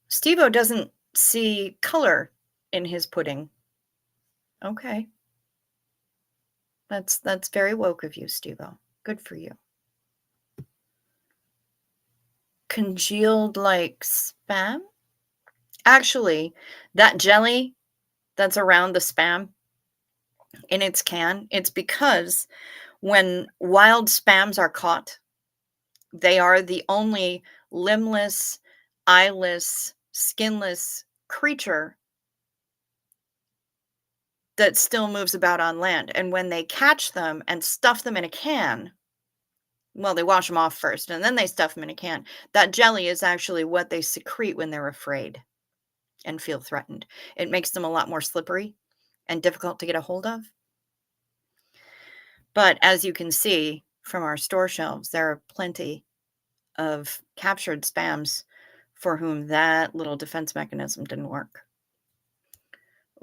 [SPEAKER 1] Steve-O doesn't see color in his pudding. Okay. That's very woke of you, Steve-O. Good for you. Congealed like spam? Actually, that jelly that's around the spam in its can, it's because when wild spams are caught, they are the only limbless, eyeless, skinless creature that still moves about on land. And when they catch them and stuff them in a can, well, they wash them off first and then they stuff them in a can. That jelly is actually what they secrete when they're afraid and feel threatened. It makes them a lot more slippery and difficult to get a hold of. But as you can see from our store shelves, there are plenty of captured spams for whom that little defense mechanism didn't work.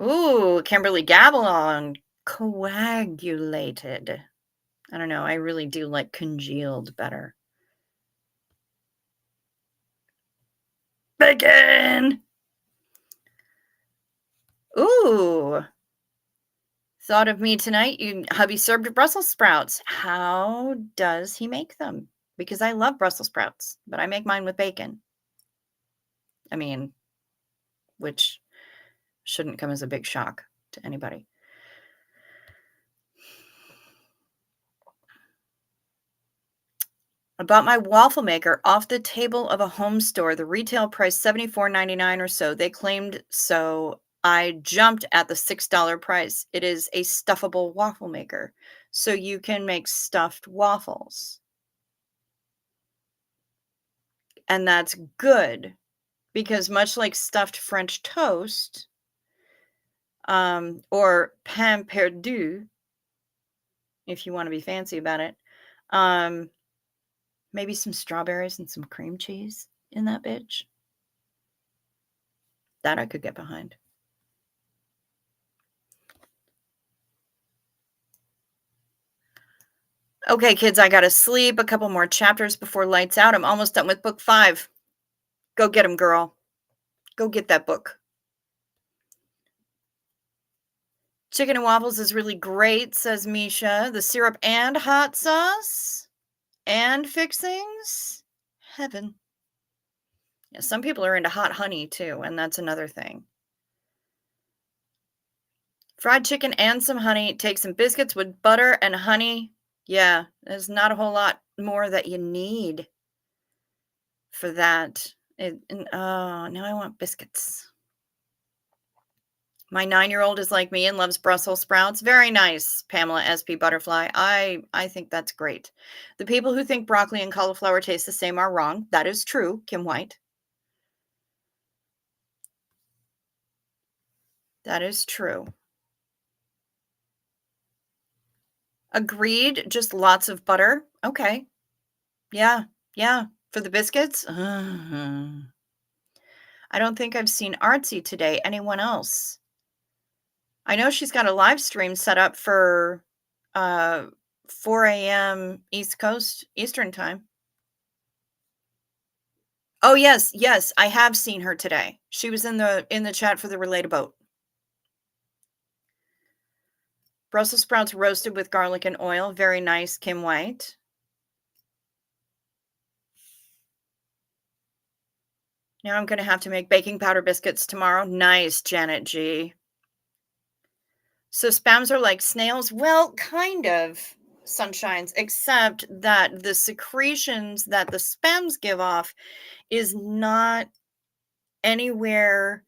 [SPEAKER 1] Ooh, Kimberly Gabalon, coagulated. I don't know. I really do like congealed better. Bacon! Ooh. Thought of me tonight. Hubby served Brussels sprouts. How does he make them? Because I love Brussels sprouts, but I make mine with bacon. I mean, which shouldn't come as a big shock to anybody. I bought my waffle maker off the table of a home store. The retail price $74.99 or so. They claimed so. I jumped at the $6 price. It is a stuffable waffle maker, so you can make stuffed waffles. And that's good because much like stuffed French toast, or pain perdu, if you want to be fancy about it, maybe some strawberries and some cream cheese in that bitch. That I could get behind. Okay, kids, I gotta sleep. A couple more chapters before lights out. I'm almost done with book 5. Go get 'em, girl. Go get that book. Chicken and waffles is really great, says Misha. The syrup and hot sauce and fixings. Heaven. Yeah, some people are into hot honey too, and that's another thing. Fried chicken and some honey. Take some biscuits with butter and honey. Yeah, there's not a whole lot more that you need for that. Oh, now I want biscuits. My 9-year-old is like me and loves Brussels sprouts. Very nice, Pamela SP Butterfly. I think that's great. The people who think broccoli and cauliflower taste the same are wrong. That is true, Kim White. That is true. Agreed. Just lots of butter. Okay. Yeah. Yeah. For the biscuits? I don't think I've seen Artsy today. Anyone else? I know she's got a live stream set up for uh 4 a.m. East Coast Eastern time. Oh yes, yes, I have seen her today. She was in the chat for the Relate a Boat. Brussels sprouts roasted with garlic and oil. Very nice, Kim White. Now I'm gonna have to make baking powder biscuits tomorrow. Nice, Janet G. So spams are like snails? Well, kind of, sunshines, except that the secretions that the spams give off is not anywhere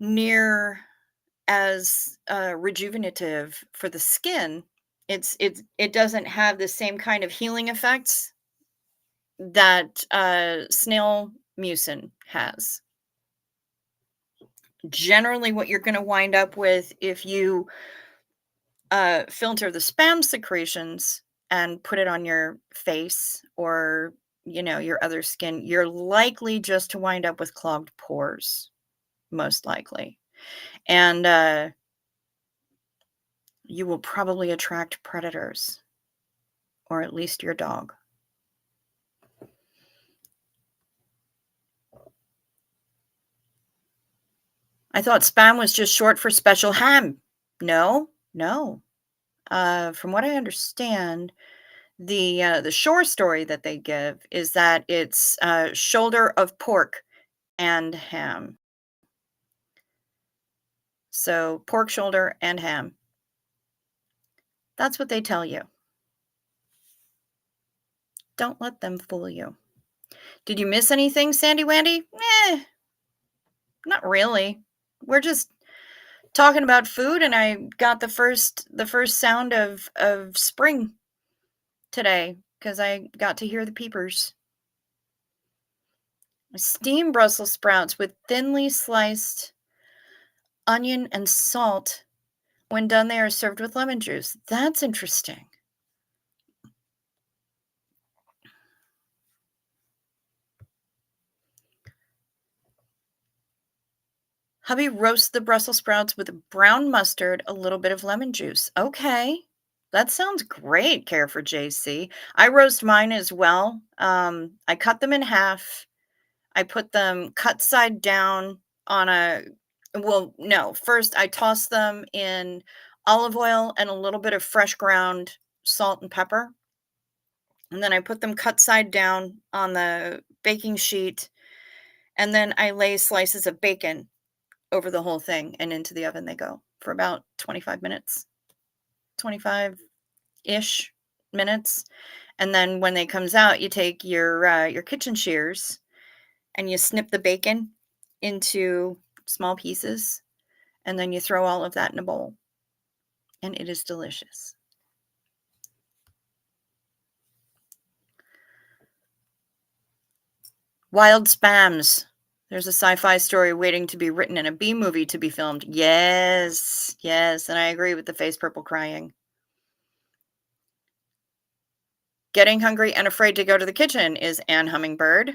[SPEAKER 1] near as rejuvenative for the skin. It doesn't have the same kind of healing effects that snail mucin has. Generally, what you're going to wind up with if you filter the spam secretions and put it on your face or your other skin, you're likely just to wind up with clogged pores, most likely. And you will probably attract predators, or at least your dog. I thought spam was just short for special ham. No, no. From what I understand, the shore story that they give is that it's shoulder of pork and ham. So pork shoulder and ham. That's what they tell you. Don't let them fool you. Did you miss anything, Sandy Wandy? Not really. We're just talking about food, and I got the first sound of spring today because I got to hear the peepers. Steamed Brussels sprouts with thinly sliced onion and salt. When done, they are served with lemon juice. That's interesting. Hubby roasts the Brussels sprouts with brown mustard, a little bit of lemon juice. Okay. That sounds great, Care for JC. I roast mine as well. I cut them in half. I put them cut side down on a well, no, first I toss them in olive oil and a little bit of fresh ground salt and pepper. And then I put them cut side down on the baking sheet. And then I lay slices of bacon over the whole thing and into the oven they go for about 25 minutes, 25-ish minutes. And then when they comes out, you take your kitchen shears and you snip the bacon into small pieces, and then you throw all of that in a bowl, and it is delicious. Wild spams. There's a sci-fi story waiting to be written and a B movie to be filmed. Yes, yes, and I agree with the face purple crying. Getting hungry and afraid to go to the kitchen is Ann Hummingbird.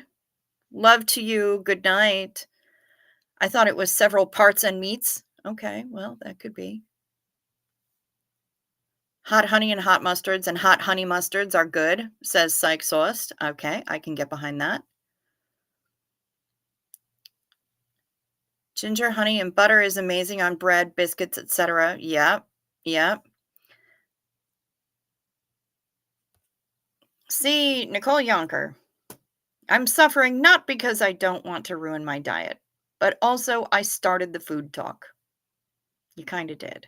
[SPEAKER 1] Love to you. Good night. I thought it was several parts and meats. Okay, well, that could be. Hot honey and hot mustards and hot honey mustards are good, says Psych Sauced. Okay, I can get behind that. Ginger, honey, and butter is amazing on bread, biscuits, etc. Yep, yep. See, Nicole Yonker, I'm suffering not because I don't want to ruin my diet, but also I started the food talk. You kind of did.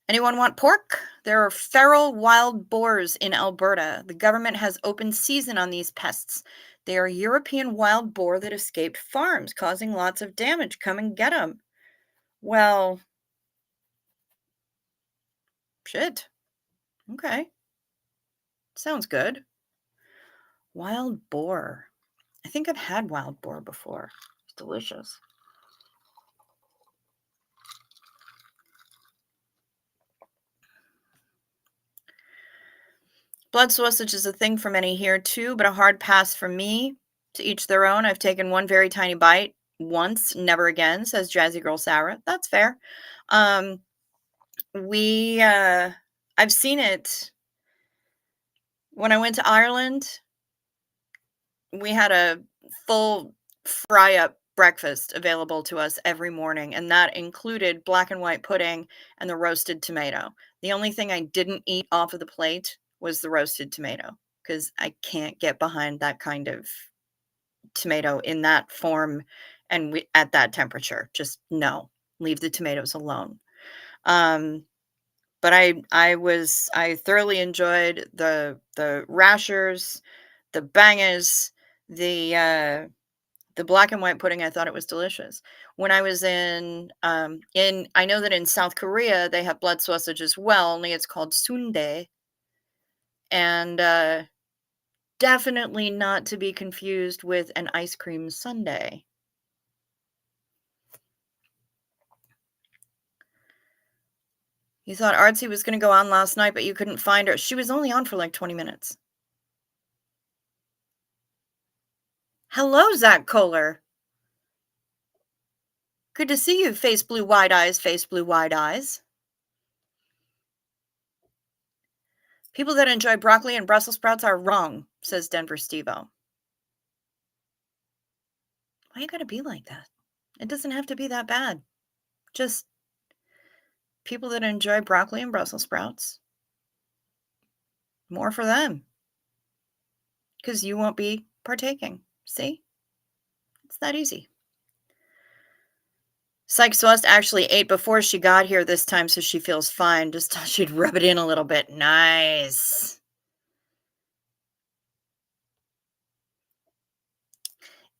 [SPEAKER 1] Anyone want pork? There are feral wild boars in Alberta. The government has open season on these pests. They are European wild boar that escaped farms, causing lots of damage. Come and get them. Well, shit. Okay. Sounds good. Wild boar. I think I've had wild boar before. It's delicious. Blood sausage is a thing for many here too, but a hard pass for me. To each their own. I've taken one very tiny bite once, never again, says Jazzy Girl Sarah. That's fair. I've seen it when I went to Ireland. We had a full fry up breakfast available to us every morning, and that included black and white pudding and the roasted tomato. The only thing I didn't eat off of the plate was the roasted tomato because I can't get behind that kind of tomato in that form and at that temperature. Just no, leave the tomatoes alone. But I thoroughly enjoyed the rashers, the bangers, the black and white pudding. I thought it was delicious. When I was in I know that in South Korea they have blood sausage as well, only it's called sundae, and definitely not to be confused with an ice cream sundae. You thought Artsy was going to go on last night, but you couldn't find her. She was only on for like 20 minutes. Hello, Zach Kohler. Good to see you, face blue wide eyes, face blue wide eyes. People that enjoy broccoli and Brussels sprouts are wrong, says Denver Stevo. Why you gotta be like that? It doesn't have to be that bad. Just people that enjoy broccoli and Brussels sprouts. More for them. Because you won't be partaking. See? It's that easy. Psych Celeste actually ate before she got here this time, so she feels fine. Just thought she'd rub it in a little bit. Nice.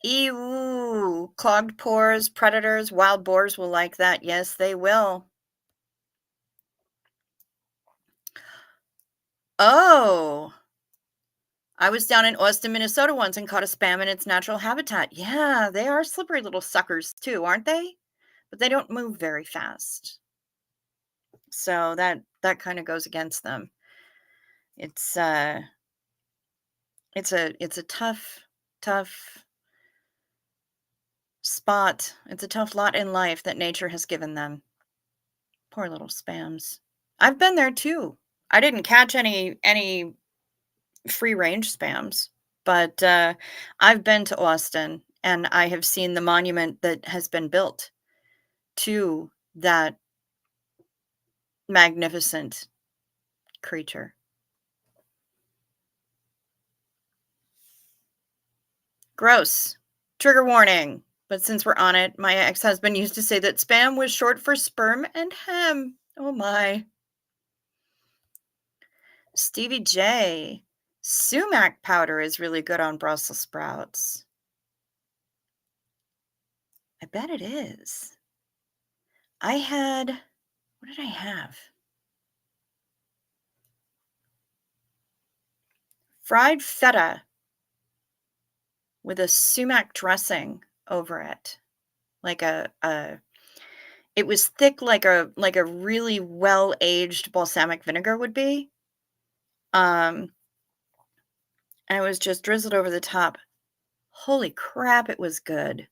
[SPEAKER 1] Ew. Clogged pores, predators, wild boars will like that. Yes, they will. Oh. I was down in Austin, Minnesota once and caught a spam in its natural habitat. Yeah, they are slippery little suckers too, aren't they? But they don't move very fast. So that kind of goes against them. It's a tough spot. It's a tough lot in life that nature has given them. Poor little spams. I've been there too. I didn't catch any free range spams, but I've been to Austin and I have seen the monument that has been built to that magnificent creature. Gross. Trigger warning. But since we're on it, my ex-husband used to say that spam was short for sperm and ham. Oh my. Stevie J. Sumac powder is really good on Brussels sprouts. I bet it is. What did I have? Fried feta with a sumac dressing over it. Like it was thick like a really well-aged balsamic vinegar would be. And it was just drizzled over the top. Holy crap, it was good.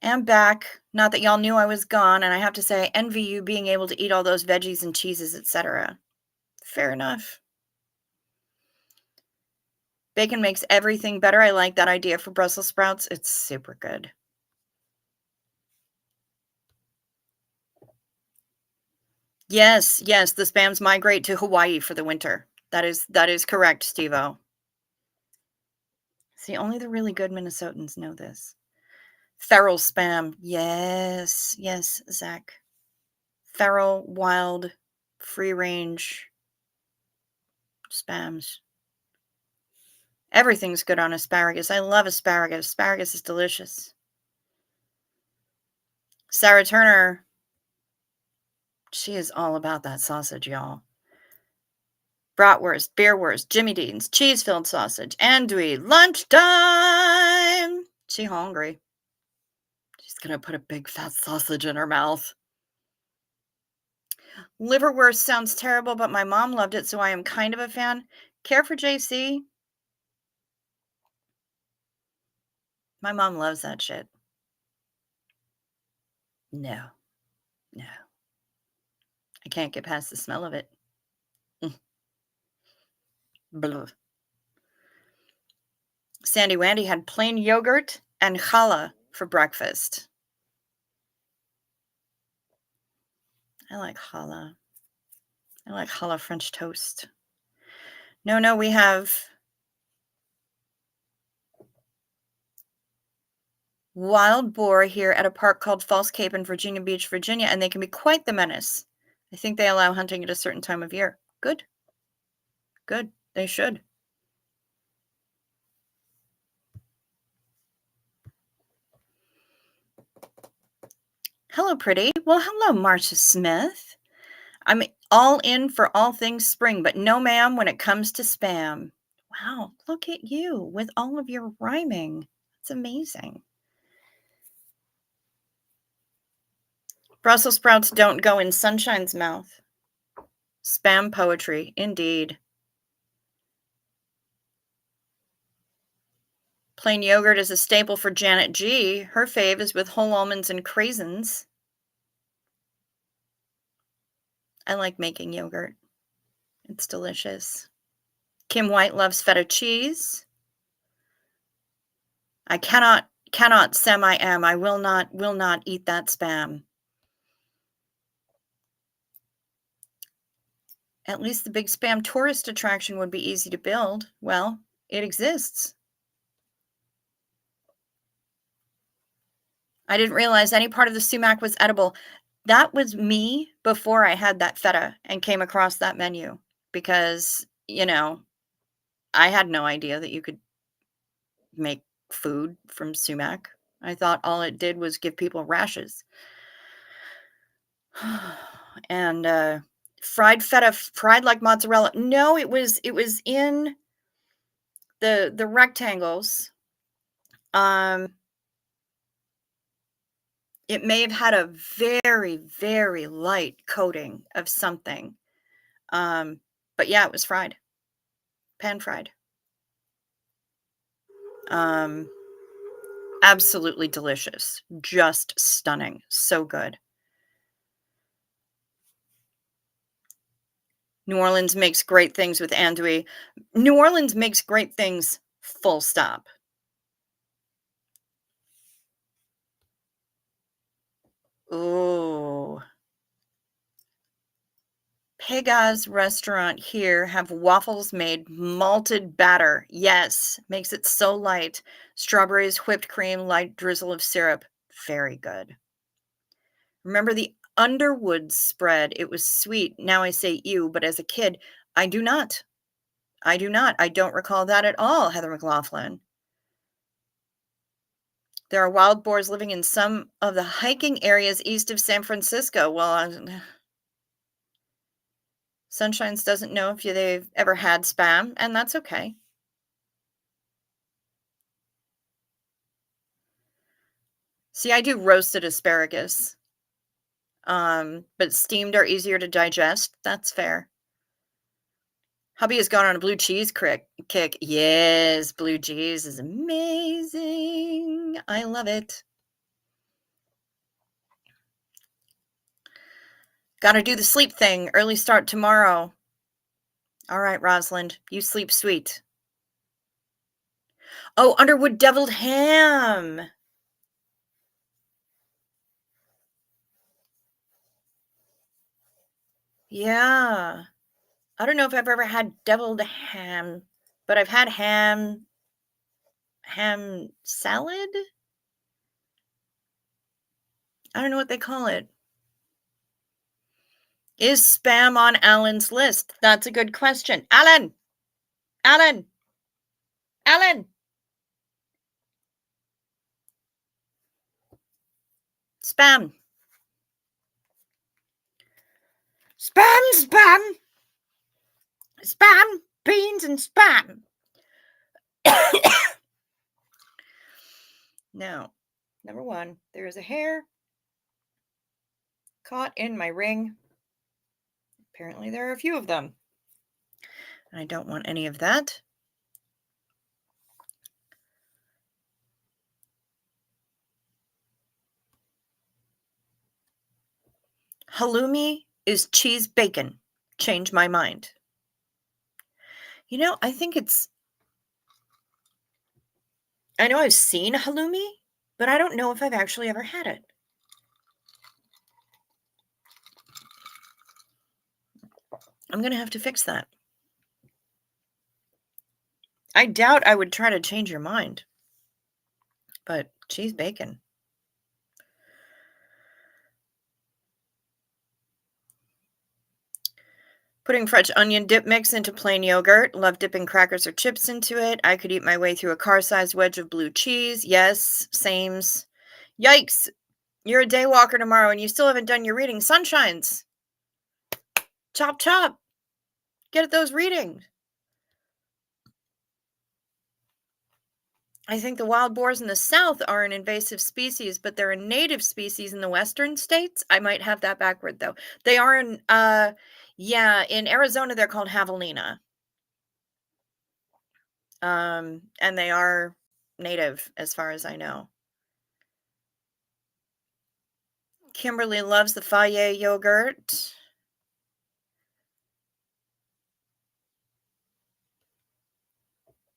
[SPEAKER 1] And back. Not that y'all knew I was gone, and I have to say, I envy you being able to eat all those veggies and cheeses, etc. Fair enough. Bacon makes everything better. I like that idea for Brussels sprouts. It's super good. Yes, yes, the Spams migrate to Hawaii for the winter. That is correct, Steve-O. See, only the really good Minnesotans know this. Feral Spam. Yes, yes, Zach. Feral, wild, free range Spams. Everything's good on asparagus. I love asparagus. Asparagus is delicious. Sarah Turner, she is all about that sausage, y'all. Bratwurst, beerwurst, Jimmy Dean's, cheese-filled sausage, andouille, lunchtime! She hungry. She's gonna put a big fat sausage in her mouth. Liverwurst sounds terrible, but my mom loved it, so I am kind of a fan. Care for JC? My mom loves that shit. No, no. I can't get past the smell of it. Blah. Sandy Wandy had plain yogurt and challah for breakfast. I like challah. I like challah French toast. No, we have wild boar here at a park called False Cape in Virginia Beach, Virginia, and they can be quite the menace. I think they allow hunting at a certain time of year. Good. Good. They should. Hello, pretty. Well, hello, Marcia Smith. I'm all in for all things spring, but no, ma'am, when it comes to Spam. Wow, look at you with all of your rhyming. It's amazing. Brussels sprouts don't go in Sunshine's mouth. Spam poetry, indeed. Plain yogurt is a staple for Janet G. Her fave is with whole almonds and craisins. I like making yogurt. It's delicious. Kim White loves feta cheese. I cannot semi-am. I will not eat that Spam. At least the big Spam tourist attraction would be easy to build. Well, it exists. I didn't realize any part of the sumac was edible. That was me before I had that feta and came across that menu because, I had no idea that you could make food from sumac. I thought all it did was give people rashes. And fried feta, fried like mozzarella. No, it was in the rectangles. It may have had a very, very light coating of something. But yeah, it was fried. Pan fried. Absolutely delicious. Just stunning. So good. New Orleans makes great things with andouille. New Orleans makes great things, full stop. Ooh. Pega's restaurant here have waffles made malted batter. Yes, makes it so light. Strawberries, whipped cream, light drizzle of syrup. Very good. Remember the Underwood spread? It was sweet. Now I say ew, but as a kid, I do not. I do not. I don't recall that at all, Heather McLaughlin. There are wild boars living in some of the hiking areas east of San Francisco. Well, Sunshines doesn't know if they've ever had Spam, and that's okay. See, I do roasted asparagus. But steamed are easier to digest. That's fair. Hubby has gone on a blue cheese kick. Yes, blue cheese is amazing. I love it. Gotta do the sleep thing. Early start tomorrow. All right, Rosalind, you sleep sweet. Oh, Underwood deviled ham. Yeah. I don't know if I've ever had deviled ham, but I've had ham salad? I don't know what they call it. Is spam on Alan's list? That's a good question. Alan! Alan! Alan! Spam. Spam, spam! Spam, beans, and spam. Now, number one, there is a hair caught in my ring. Apparently, there are a few of them. And I don't want any of that. Halloumi is cheese bacon. Change my mind. I think I know I've seen halloumi, but I don't know if I've actually ever had it. I'm going to have to fix that. I doubt I would try to change your mind. But cheese bacon. Putting French onion dip mix into plain yogurt. Love dipping crackers or chips into it. I could eat my way through a car-sized wedge of blue cheese. Yes, sames. Yikes. You're a day walker tomorrow and you still haven't done your reading. Sunshines. Chop, chop. Get at those readings. I think the wild boars in the South are an invasive species, but they're a native species in the western states. I might have that backward, though. They are in Arizona, they're called javelina. And they are native, as far as I know. Kimberly loves the Fage yogurt.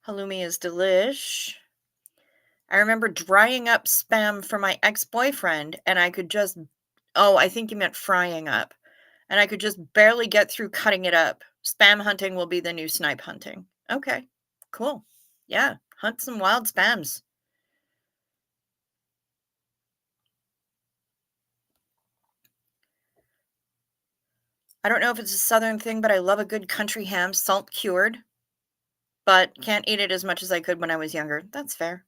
[SPEAKER 1] Halloumi is delish. I remember drying up spam for my ex-boyfriend, and I could just, I think you meant frying up, and I could just barely get through cutting it up. Spam hunting will be the new snipe hunting. Okay, cool. Yeah, hunt some wild spams. I don't know if it's a southern thing, but I love a good country ham, salt cured, but can't eat it as much as I could when I was younger. That's fair.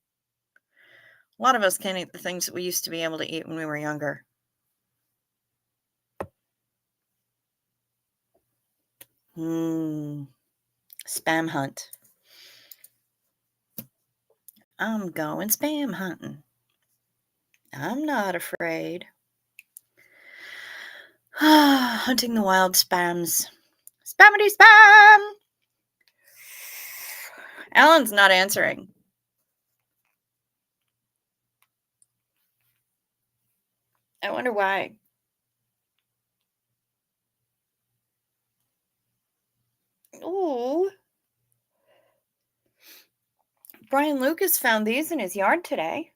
[SPEAKER 1] A lot of us can't eat the things that we used to be able to eat when we were younger. Spam hunt. I'm going spam hunting. I'm not afraid. Hunting the wild spams. Spammity spam! Alan's not answering. I wonder why. Ooh. Brian Lucas found these in his yard today.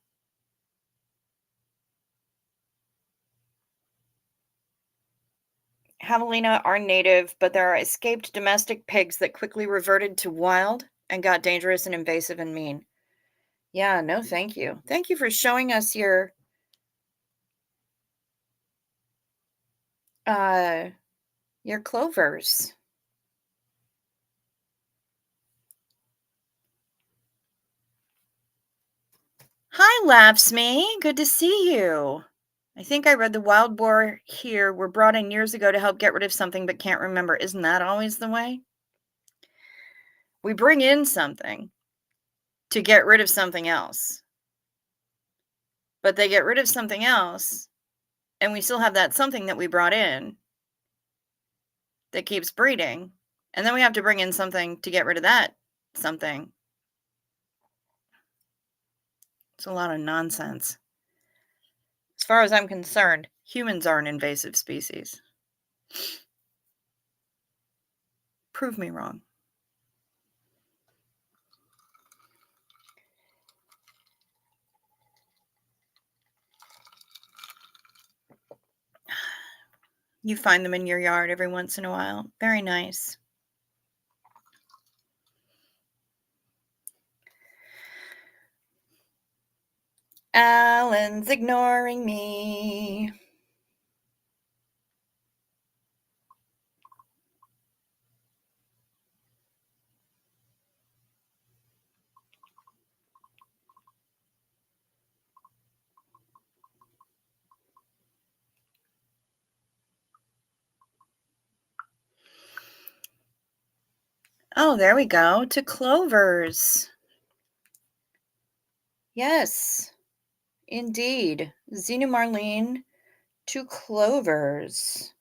[SPEAKER 1] Javelina are native, but there are escaped domestic pigs that quickly reverted to wild and got dangerous and invasive and mean. Yeah, no, thank you. Thank you for showing us your clovers. Hi, Laughs Me. Good to see you. I think I read the wild boar here were brought in years ago to help get rid of something, but can't remember. Isn't that always the way? We bring in something to get rid of something else. But they get rid of something else, And we still have that something that we brought in that keeps breeding. And then we have to bring in something to get rid of that something. It's a lot of nonsense. As far as I'm concerned, humans are an invasive species. Prove me wrong. You find them in your yard every once in a while. Very nice. Alan's ignoring me. Oh, there we go. To clovers. Yes, indeed. Xena Marlene to clovers.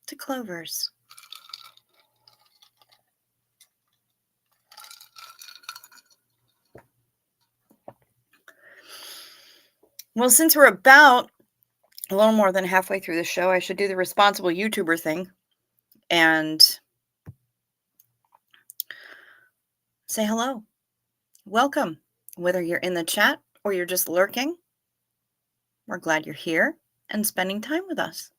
[SPEAKER 1] To clovers. Well, since we're about a little more than halfway through the show, I should do the responsible YouTuber thing and say hello. Welcome. Whether you're in the chat or you're just lurking, we're glad you're here and spending time with us.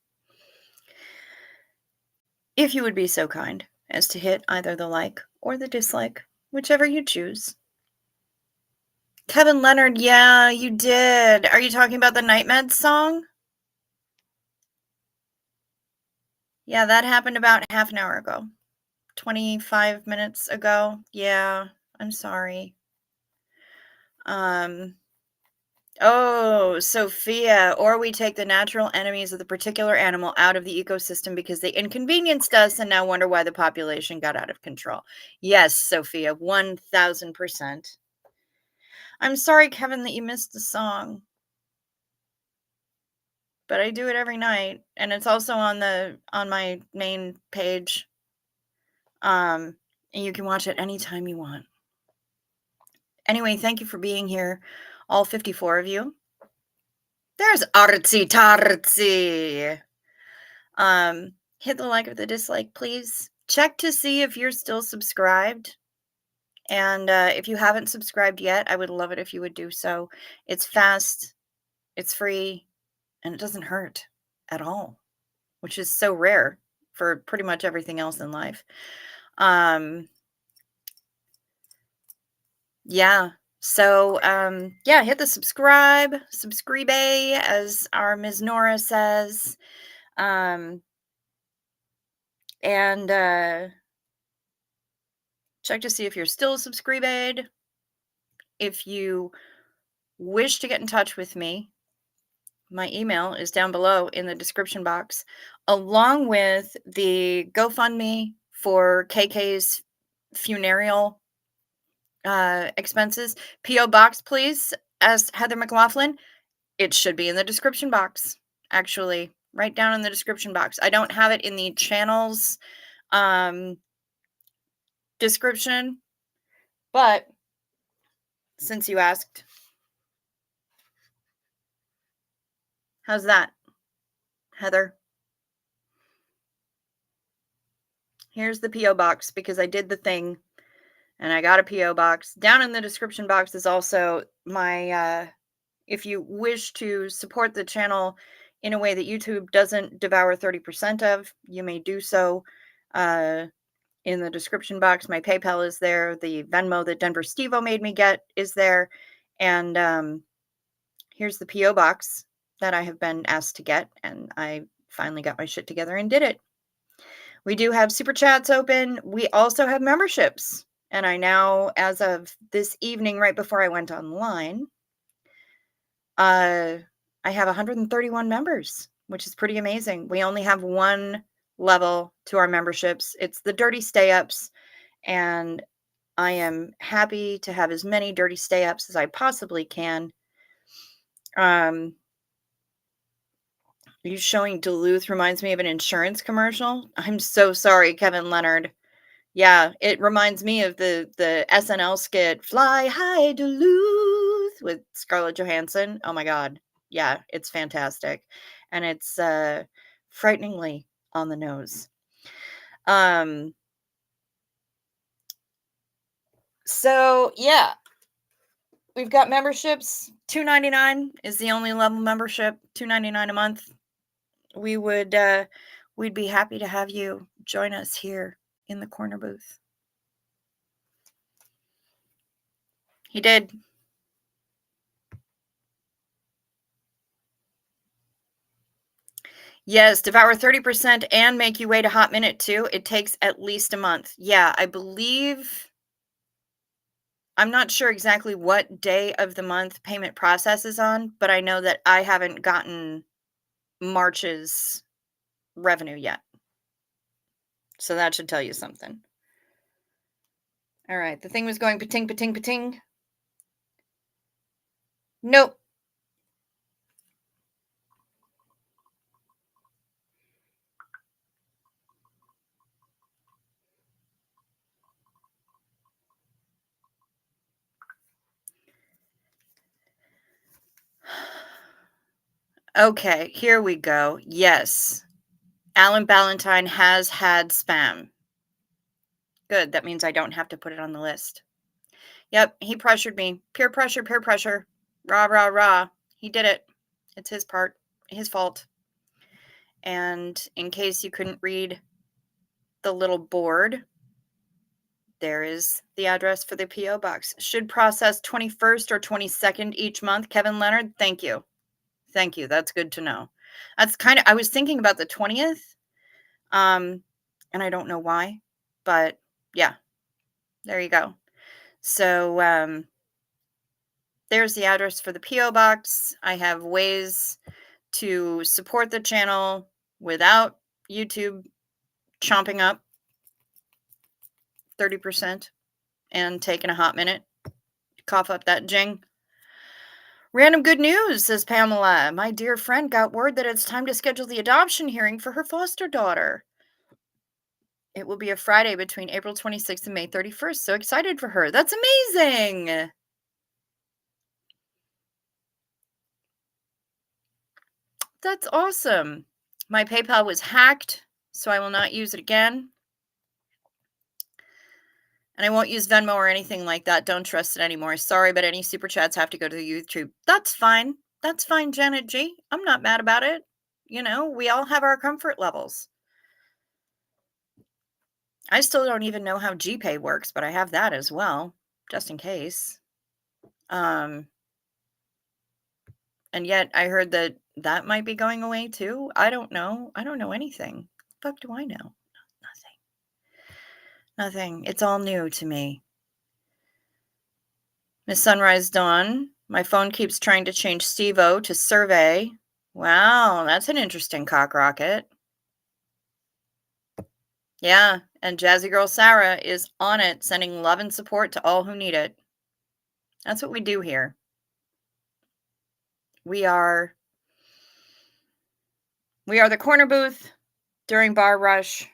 [SPEAKER 1] If you would be so kind as to hit either the like or the dislike, whichever you choose. Kevin Leonard, yeah, you did. Are you talking about the Night Meds song? Yeah, that happened about half an hour ago. 25 minutes ago. Yeah, I'm sorry. Oh, Sophia, or we take the natural enemies of the particular animal out of the ecosystem because they inconvenienced us and now wonder why the population got out of control. Yes, Sophia, 1000%. I'm sorry, Kevin, that you missed the song. But I do it every night, and it's also on my main page. And you can watch it anytime you want. Anyway, thank you for being here, all 54 of you. There's Artsy Tartsy. Hit the like or the dislike, please. Check to see if you're still subscribed. And if you haven't subscribed yet, I would love it if you would do so. It's fast, it's free, and it doesn't hurt at all, which is so rare for pretty much everything else in life. Yeah. So, yeah, hit the subscribe, as our Ms. Nora says. And check to see if you're still subscribed. If you wish to get in touch with me, my email is down below in the description box, along with the GoFundMe for KK's funeral expenses. P.O. Box, please, as Heather McLaughlin. It should be in the description box, actually, right down in the description box. I don't have it in the channel's description, but since you asked, how's that, Heather? Here's the P.O. box because I did the thing and I got a P.O. box. Down in the description box is also my, if you wish to support the channel in a way that YouTube doesn't devour 30% of, you may do so. In the description box, my PayPal is there. The Venmo that Denver Steve-O made me get is there. And here's the P.O. box that I have been asked to get. And I finally got my shit together and did it. We do have super chats open. We also have memberships. And I now, as of this evening, right before I went online, I have 131 members, which is pretty amazing. We only have one level to our memberships. It's the dirty stay ups, and I am happy to have as many dirty stay ups as I possibly can. Um, you showing Duluth reminds me of an insurance commercial. I'm so sorry, Kevin Leonard. Yeah, it reminds me of the SNL skit "Fly High Duluth" with Scarlett Johansson. Oh my god. Yeah, it's fantastic. And it's frighteningly on the nose. Um so yeah, we've got memberships. $2.99 is the only level membership, $2.99 a month. We would we'd be happy to have you join us here in the corner booth. He did. Yes, devour 30% and make you wait a hot minute too. It takes at least a month. Yeah, I believe I'm not sure exactly what day of the month payment process is on, but I know that I haven't gotten March's revenue yet. So that should tell you something. All right, the thing was going pating, pating, pating. Nope. Okay, here we go. Yes, Alan Ballantyne has had spam. Good, that means I don't have to put it on the list. Yep, he pressured me. Peer pressure, peer pressure. Rah, rah, rah. He did it. It's his part, his fault. And in case you couldn't read the little board, there is the address for the P.O. box. Should process 21st or 22nd each month. Kevin Leonard, thank you. Thank you. That's good to know. That's kind of, I was thinking about the 20th, and I don't know why, but yeah, there you go. So, there's the address for the P.O. box. I have ways to support the channel without YouTube chomping up 30% and taking a hot minute. Cough up that jing. Random good news, says Pamela. My dear friend got word that it's time to schedule the adoption hearing for her foster daughter. It will be a Friday between April 26th and May 31st. So excited for her. That's amazing. That's awesome. My PayPal was hacked, so I will not use it again. And I won't use Venmo or anything like that. Don't trust it anymore. Sorry, but any super chats have to go to the YouTube. That's fine. That's fine, Janet G. I'm not mad about it. You know, we all have our comfort levels. I still don't even know how GPay works, but I have that as well, just in case. And yet I heard that that might be going away too. I don't know. I don't know anything. The fuck do I know? Nothing. Nothing. It's all new to me. Miss Sunrise Dawn, my phone keeps trying to change Steve-O to survey. Wow, that's an interesting cock rocket. Yeah, and Jazzy Girl Sarah is on it, sending love and support to all who need it. That's what we do here. We are the corner booth during Bar Rush.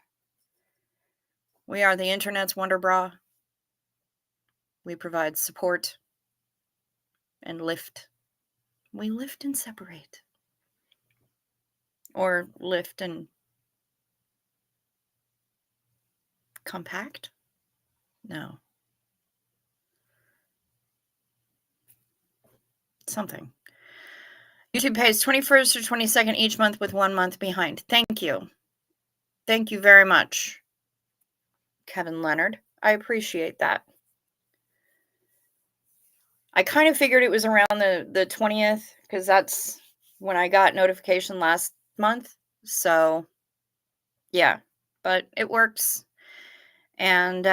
[SPEAKER 1] We are the internet's wonder bra. We provide support and lift. We lift and separate. Or lift and compact? No. Something. YouTube pays 21st or 22nd each month with 1 month behind. Thank you. Thank you very much, Kevin Leonard. I appreciate that. I kind of figured it was around the 20th because that's when I got notification last month. So, yeah, but it works. And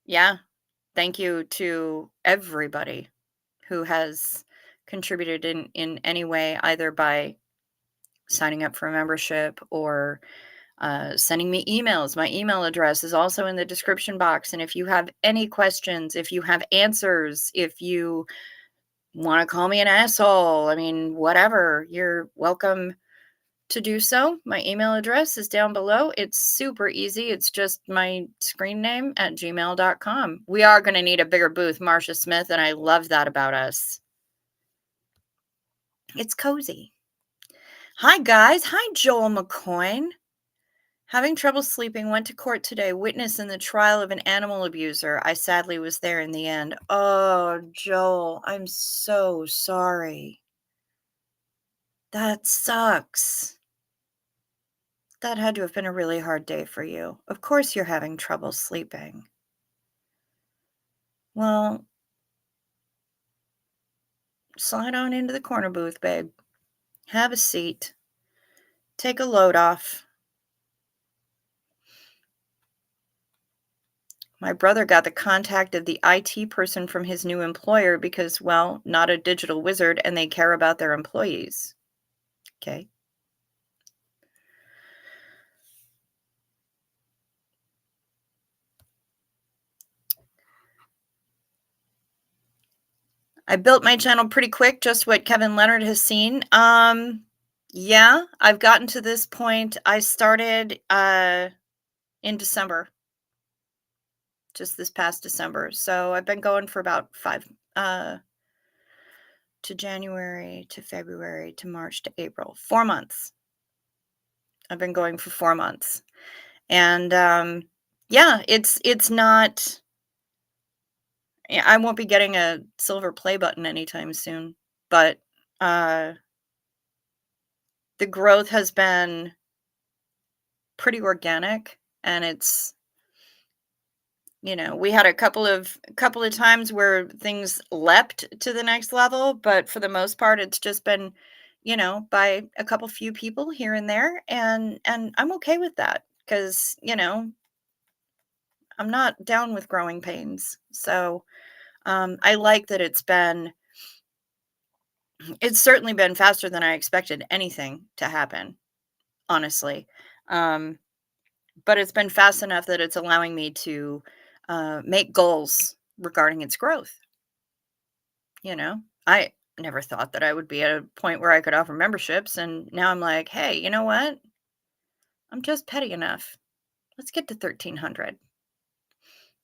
[SPEAKER 1] yeah, thank you to everybody who has contributed in any way, either by signing up for a membership or sending me emails. My email address is also in the description box. And if you have any questions, if you have answers, if you want to call me an asshole, I mean, whatever, you're welcome to do so. My email address is down below. It's super easy. It's just my screen name at gmail.com. We are going to need a bigger booth, Marcia Smith, and I love that about us. It's cozy. Hi, guys. Hi, Joel McCoyne. Having trouble sleeping, went to court today, witness in the trial of an animal abuser. I sadly was there in the end. Oh, Joel, I'm so sorry. That sucks. That had to have been a really hard day for you. Of course you're having trouble sleeping. Well, slide on into the corner booth, babe. Have a seat. Take a load off. My brother got the contact of the IT person from his new employer because, well, not a digital wizard and they care about their employees. Okay. I built my channel pretty quick, just what Kevin Leonard has seen. Yeah, I've gotten to this point. I started in December, just this past December. So I've been going for about 5 to January to February to March to April, 4 months. I've been going for 4 months. And yeah, it's not I won't be getting a silver play button anytime soon, but the growth has been pretty organic, and it's we had a couple of times where things leapt to the next level, but for the most part it's just been by a couple few people here and there, and I'm okay with that because I'm not down with growing pains. So I like that it's certainly been faster than I expected anything to happen, honestly. Um, but it's been fast enough that it's allowing me to make goals regarding its growth. I never thought that I would be at a point where I could offer memberships. And now I'm like, hey, you know what? I'm just petty enough. Let's get to 1300.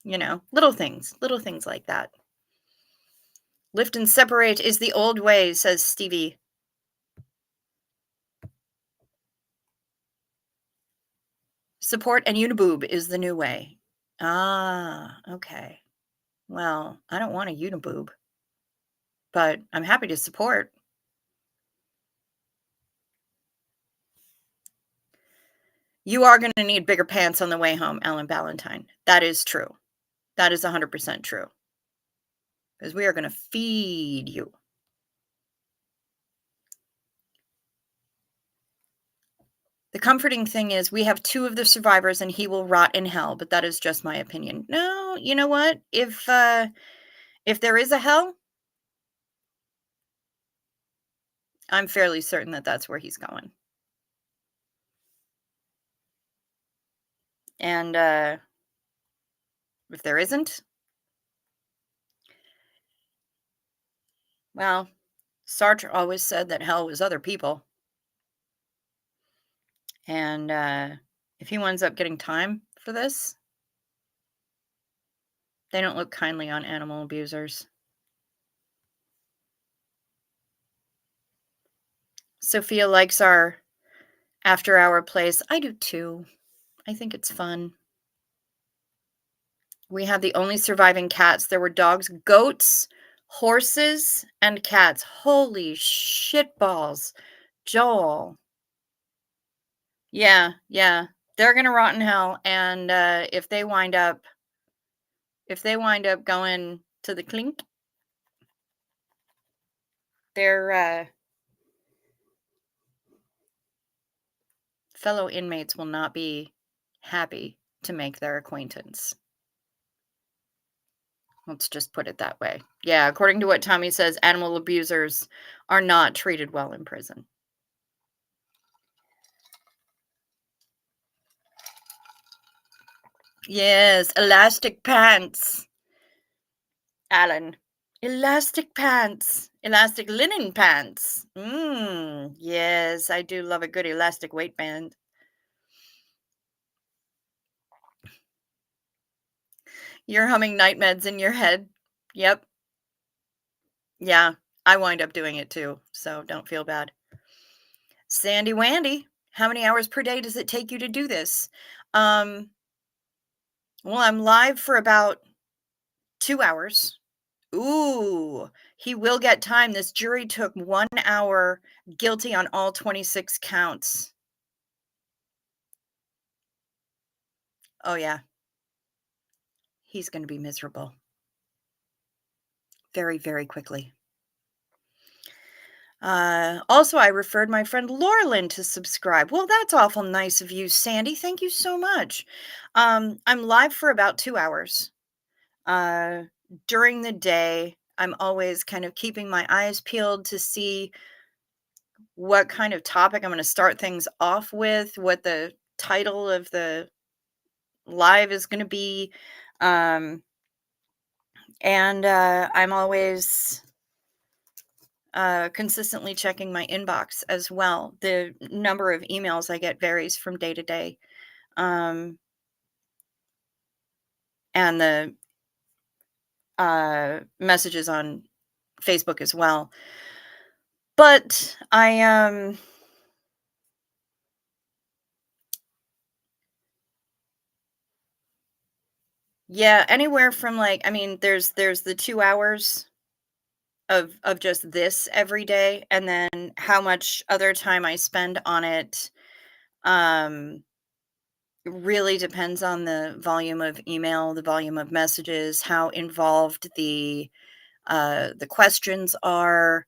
[SPEAKER 1] Little things like that. Lift and separate is the old way, says Stevie. Support and uniboob is the new way. Ah, okay. Well, I don't want a uniboob, but I'm happy to support. You are going to need bigger pants on the way home, Ellen Ballantyne. That is true. That is 100% true. Because we are going to feed you. The comforting thing is we have 2 of the survivors and he will rot in hell, but that is just my opinion. No, you know what? If there is a hell, I'm fairly certain that that's where he's going. And if there isn't, well, Sartre always said that hell was other people. And if he winds up getting time for this, they don't look kindly on animal abusers. Sophia likes our after hour place. I do too. I think it's fun. We had the only surviving cats. There were dogs, goats, horses, and cats. Holy shit balls. Joel. Yeah, yeah. They're gonna rot in hell. And if they wind up going to the clink, their fellow inmates will not be happy to make their acquaintance. Let's just put it that way. Yeah, according to what Tommy says, animal abusers are not treated well in prison. Yes, elastic pants, Alan. Elastic pants, elastic linen pants. Yes, I do love a good elastic waistband. You're humming night meds in your head. Yep. Yeah, I wind up doing it too, so don't feel bad. Sandy Wandy, how many hours per day does it take you to do this? Um, well, I'm live for about 2 hours. Ooh, he will get time. This jury took 1 hour, guilty on all 26 counts. Oh, yeah, he's gonna be miserable very, very quickly. Also, I referred my friend Laurelyn to subscribe. Well, that's awful nice of you, Sandy. Thank you so much. I'm live for about 2 hours. Uh, During the day, I'm always kind of keeping my eyes peeled to see what kind of topic I'm gonna start things off with, what the title of the live is gonna be. Um, and I'm always consistently checking my inbox as well. The number of emails I get varies from day to day, um, and the messages on Facebook as well. But yeah, anywhere from like, I mean, there's the 2 hours of just this every day, and then how much other time I spend on it. Um, Really depends on the volume of email, the volume of messages, how involved the questions are,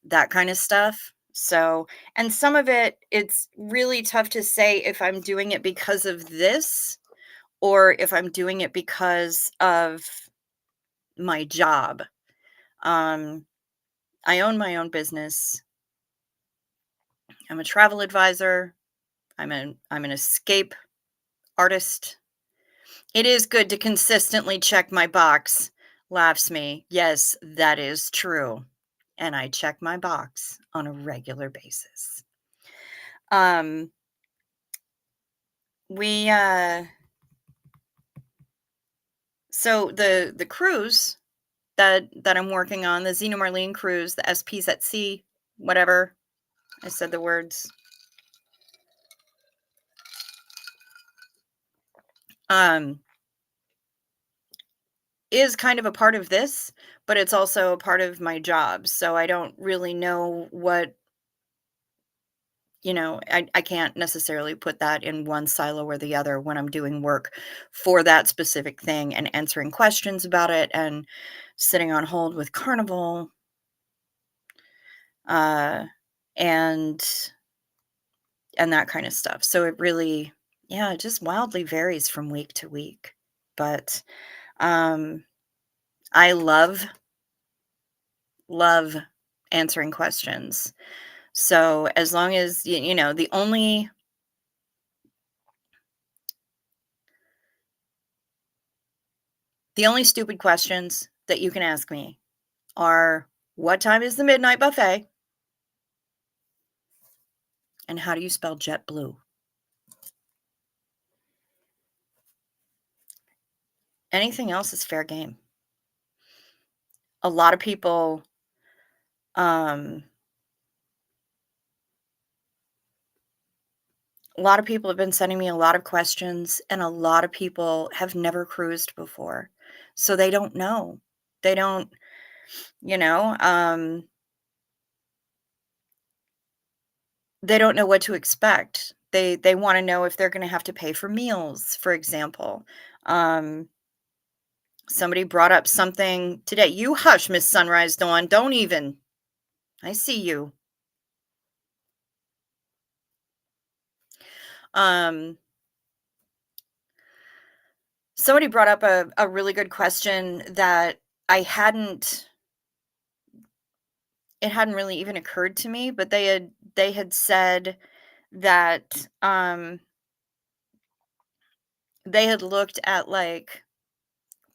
[SPEAKER 1] that kind of stuff. So, and some of it, it's really tough to say if I'm doing it because of this or if I'm doing it because of my job. Um, I own my own business. I'm a travel advisor. I'm an escape artist. It is good to consistently check my box. Laughs me. Yes, that is true. And I check my box on a regular basis. Um, we so the cruise that I'm working on, the Xena Marlene cruise, the SPs at sea, whatever. I said the words. Um, is kind of a part of this, but it's also a part of my job. So I don't really know what, I can't necessarily put that in one silo or the other when I'm doing work for that specific thing and answering questions about it and sitting on hold with Carnival, uh, and that kind of stuff. So it really, yeah, it just wildly varies from week to week. But um, I love answering questions. So as long as the only stupid questions that you can ask me are, what time is the midnight buffet? And how do you spell JetBlue? Anything else is fair game. A lot of people, um, have been sending me a lot of questions, and a lot of people have never cruised before, so they don't know. They don't, you know, um, they don't know what to expect. They want to know if they're going to have to pay for meals, for example. Um, Somebody brought up something today. You hush, Miss Sunrise Dawn. Don't even. I see you. Um, Somebody brought up a really good question that I hadn't it hadn't really even occurred to me, but they had said that they had looked at, like,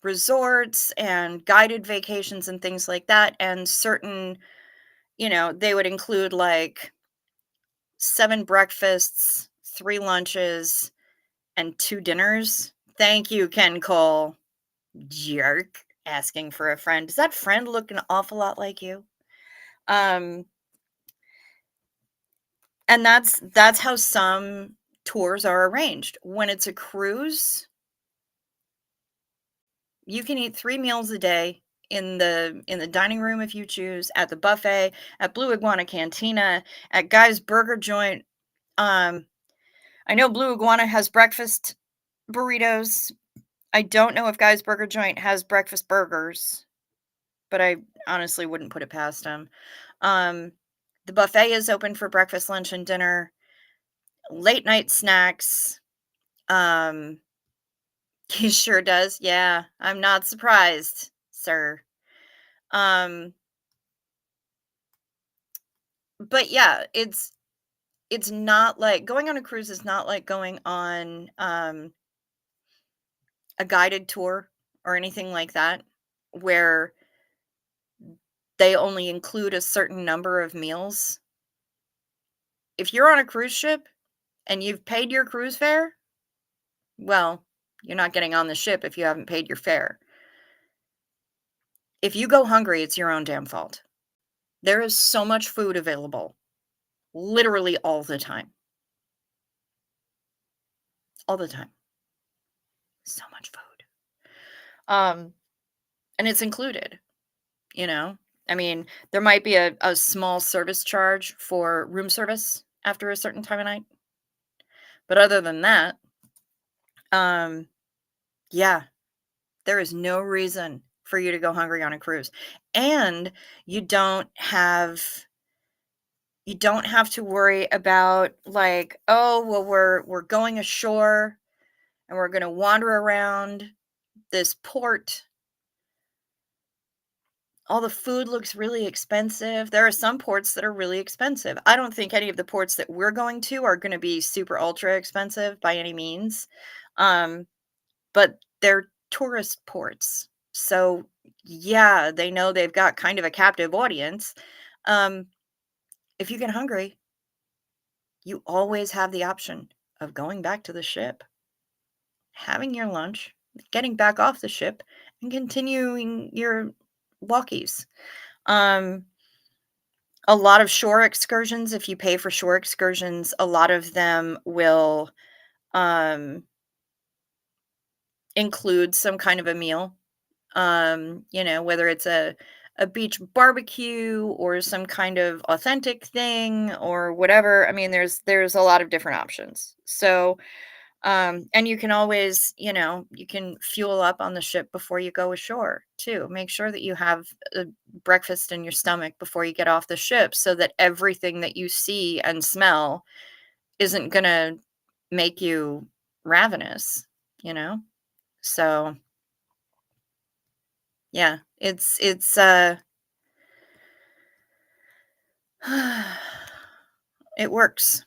[SPEAKER 1] resorts and guided vacations and things like that, and certain they would include, like, 7 breakfasts, 3 lunches, and 2 dinners. Thank you, Ken Cole. Jerk. Asking for a friend. Does that friend look an awful lot like you? Um, and that's how some tours are arranged. When it's a cruise, you can eat 3 meals a day in the dining room if you choose, at the buffet, at Blue Iguana Cantina, at Guy's Burger Joint. Um, I know Blue Iguana has breakfast burritos. I don't know if Guy's Burger Joint has breakfast burgers, but I honestly wouldn't put it past them. Um, the buffet is open for breakfast, lunch, and dinner, late night snacks. Um, he sure does. Yeah, I'm not surprised, sir. Um, but yeah, it's not like going on a cruise is not like going on a guided tour or anything like that, where they only include a certain number of meals. If you're on a cruise ship and you've paid your cruise fare, well, you're not getting on the ship if you haven't paid your fare. If you go hungry, it's your own damn fault. There is so much food available, literally all the time. All the time. So much food. Um, and it's included, you know? I mean, there might be a small service charge for room service after a certain time of night. But other than that, um, yeah, there is no reason for you to go hungry on a cruise. And you don't have you don't have to worry about, like, oh, well, we're going ashore and we're going to wander around this port. All the food looks really expensive. There are some ports that are really expensive. I don't think any of the ports that we're going to are going to be super ultra expensive by any means. Um, but they're tourist ports. So yeah, they know they've got kind of a captive audience. Um, if you get hungry, you always have the option of going back to the ship, having your lunch, getting back off the ship, and continuing your walkies. Um, a lot of shore excursions, if you pay for shore excursions, a lot of them will um, include some kind of a meal. Whether it's a beach barbecue or some kind of authentic thing or whatever. I mean, there's a lot of different options. So, and you can always, you can fuel up on the ship before you go ashore too. Make sure that you have a breakfast in your stomach before you get off the ship so that everything that you see and smell isn't going to make you ravenous, you know? So, yeah, it works.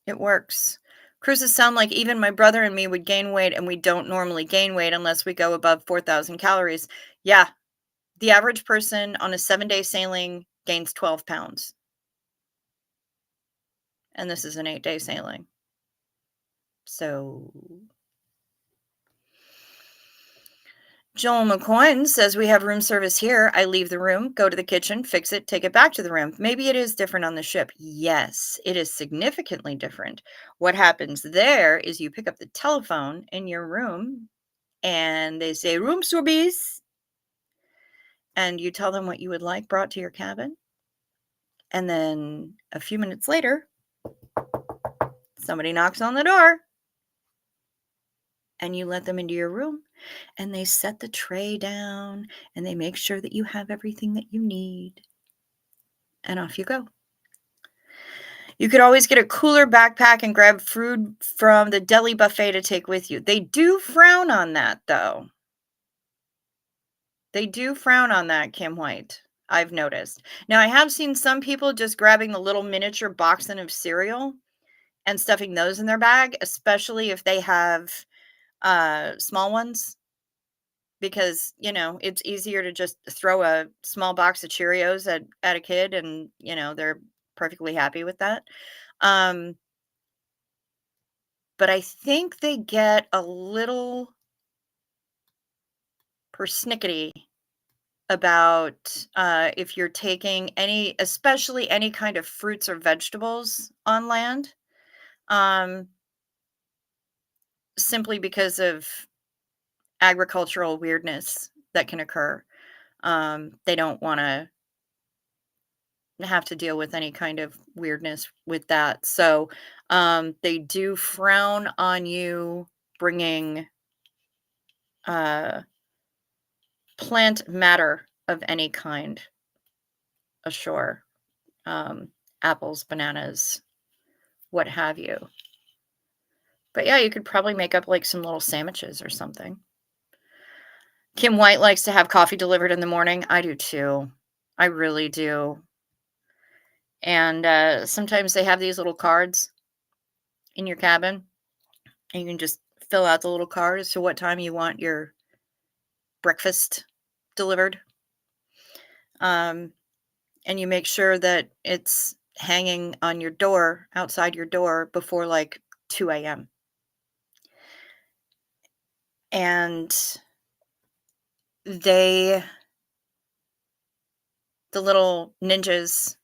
[SPEAKER 1] It works. Cruises sound like even my brother and me would gain weight, and we don't normally gain weight unless we go above 4,000 calories. Yeah, the average person on a 7-day sailing gains 12 pounds, and this is an 8-day sailing. So Joel McCoy says we have room service here. I leave the room, go to the kitchen, fix it, take it back to the room. Maybe it is different on the ship. Yes, it is significantly different. What happens there is you pick up the telephone in your room and they say room service, and you tell them what you would like brought to your cabin. And then a few minutes later, somebody knocks on the door and you let them into your room and they set the tray down and they make sure that you have everything that you need. And off you go. You could always get a cooler backpack and grab food from the deli buffet to take with you. They do frown on that, though. They do frown on that, Kim White. I've noticed. Now, I have seen some people just grabbing the little miniature boxing of cereal and stuffing those in their bag, especially if they have small ones, because, it's easier to just throw a small box of Cheerios at a kid and, they're perfectly happy with that. Um, but I think they get a little persnickety about, if you're taking any, especially any kind of fruits or vegetables on land, um, simply because of agricultural weirdness that can occur. They don't wanna have to deal with any kind of weirdness with that. So, they do frown on you bringing, uh, plant matter of any kind ashore, um, apples, bananas, what have you. But yeah, you could probably make up like some little sandwiches or something. Kim White likes to have coffee delivered in the morning. I do too. I really do. And sometimes they have these little cards in your cabin, and you can just fill out the little card as to what time you want your breakfast delivered. Um, and you make sure that it's hanging on your door, outside your door, before like 2 a.m. And they, the little ninjas,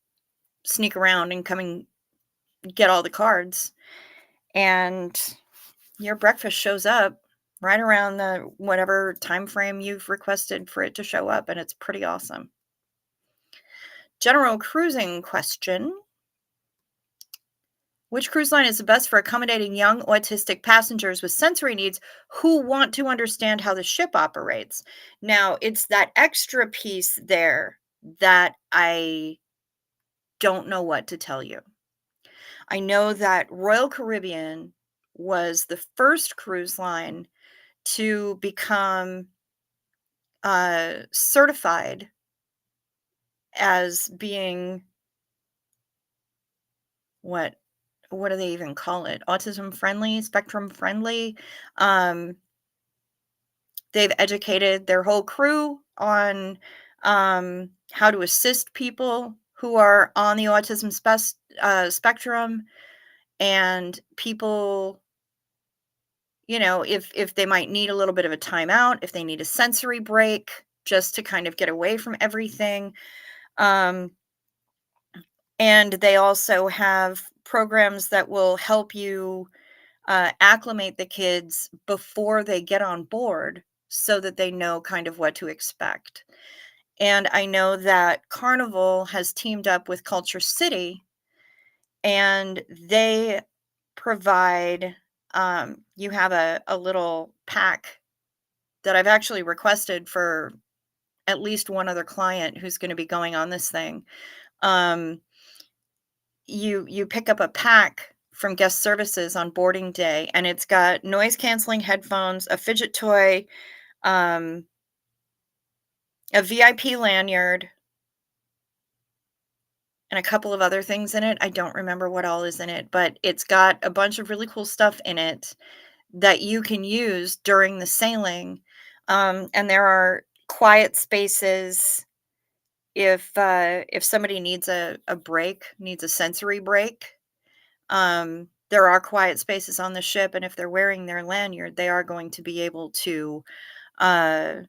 [SPEAKER 1] sneak around and come and get all the cards. And your breakfast shows up right around the whatever time frame you've requested for it to show up, and it's pretty awesome. General cruising question. Which cruise line is the best for accommodating young autistic passengers with sensory needs who want to understand how the ship operates? Now, it's that extra piece there that I don't know what to tell you. I know that Royal Caribbean was the first cruise line to become certified as being what what do they even call it? Autism friendly, spectrum friendly. Um, they've educated their whole crew on how to assist people who are on the autism spectrum, and people, if they might need a little bit of a timeout, if they need a sensory break, just to kind of get away from everything. Um, and they also have programs that will help you acclimate the kids before they get on board so that they know kind of what to expect. And I know that Carnival has teamed up with Culture City, and they provide, you have a little pack that I've actually requested for at least one other client who's going to be going on this thing. Um, you pick up a pack from guest services on boarding day, and it's got noise canceling headphones, a fidget toy, um, a VIP lanyard, and a couple of other things in it. I don't remember what all is in it, but it's got a bunch of really cool stuff in it that you can use during the sailing. And there are quiet spaces if somebody needs a break, needs a sensory break. There are quiet spaces on the ship, and if they're wearing their lanyard, they are going to be able to, uh,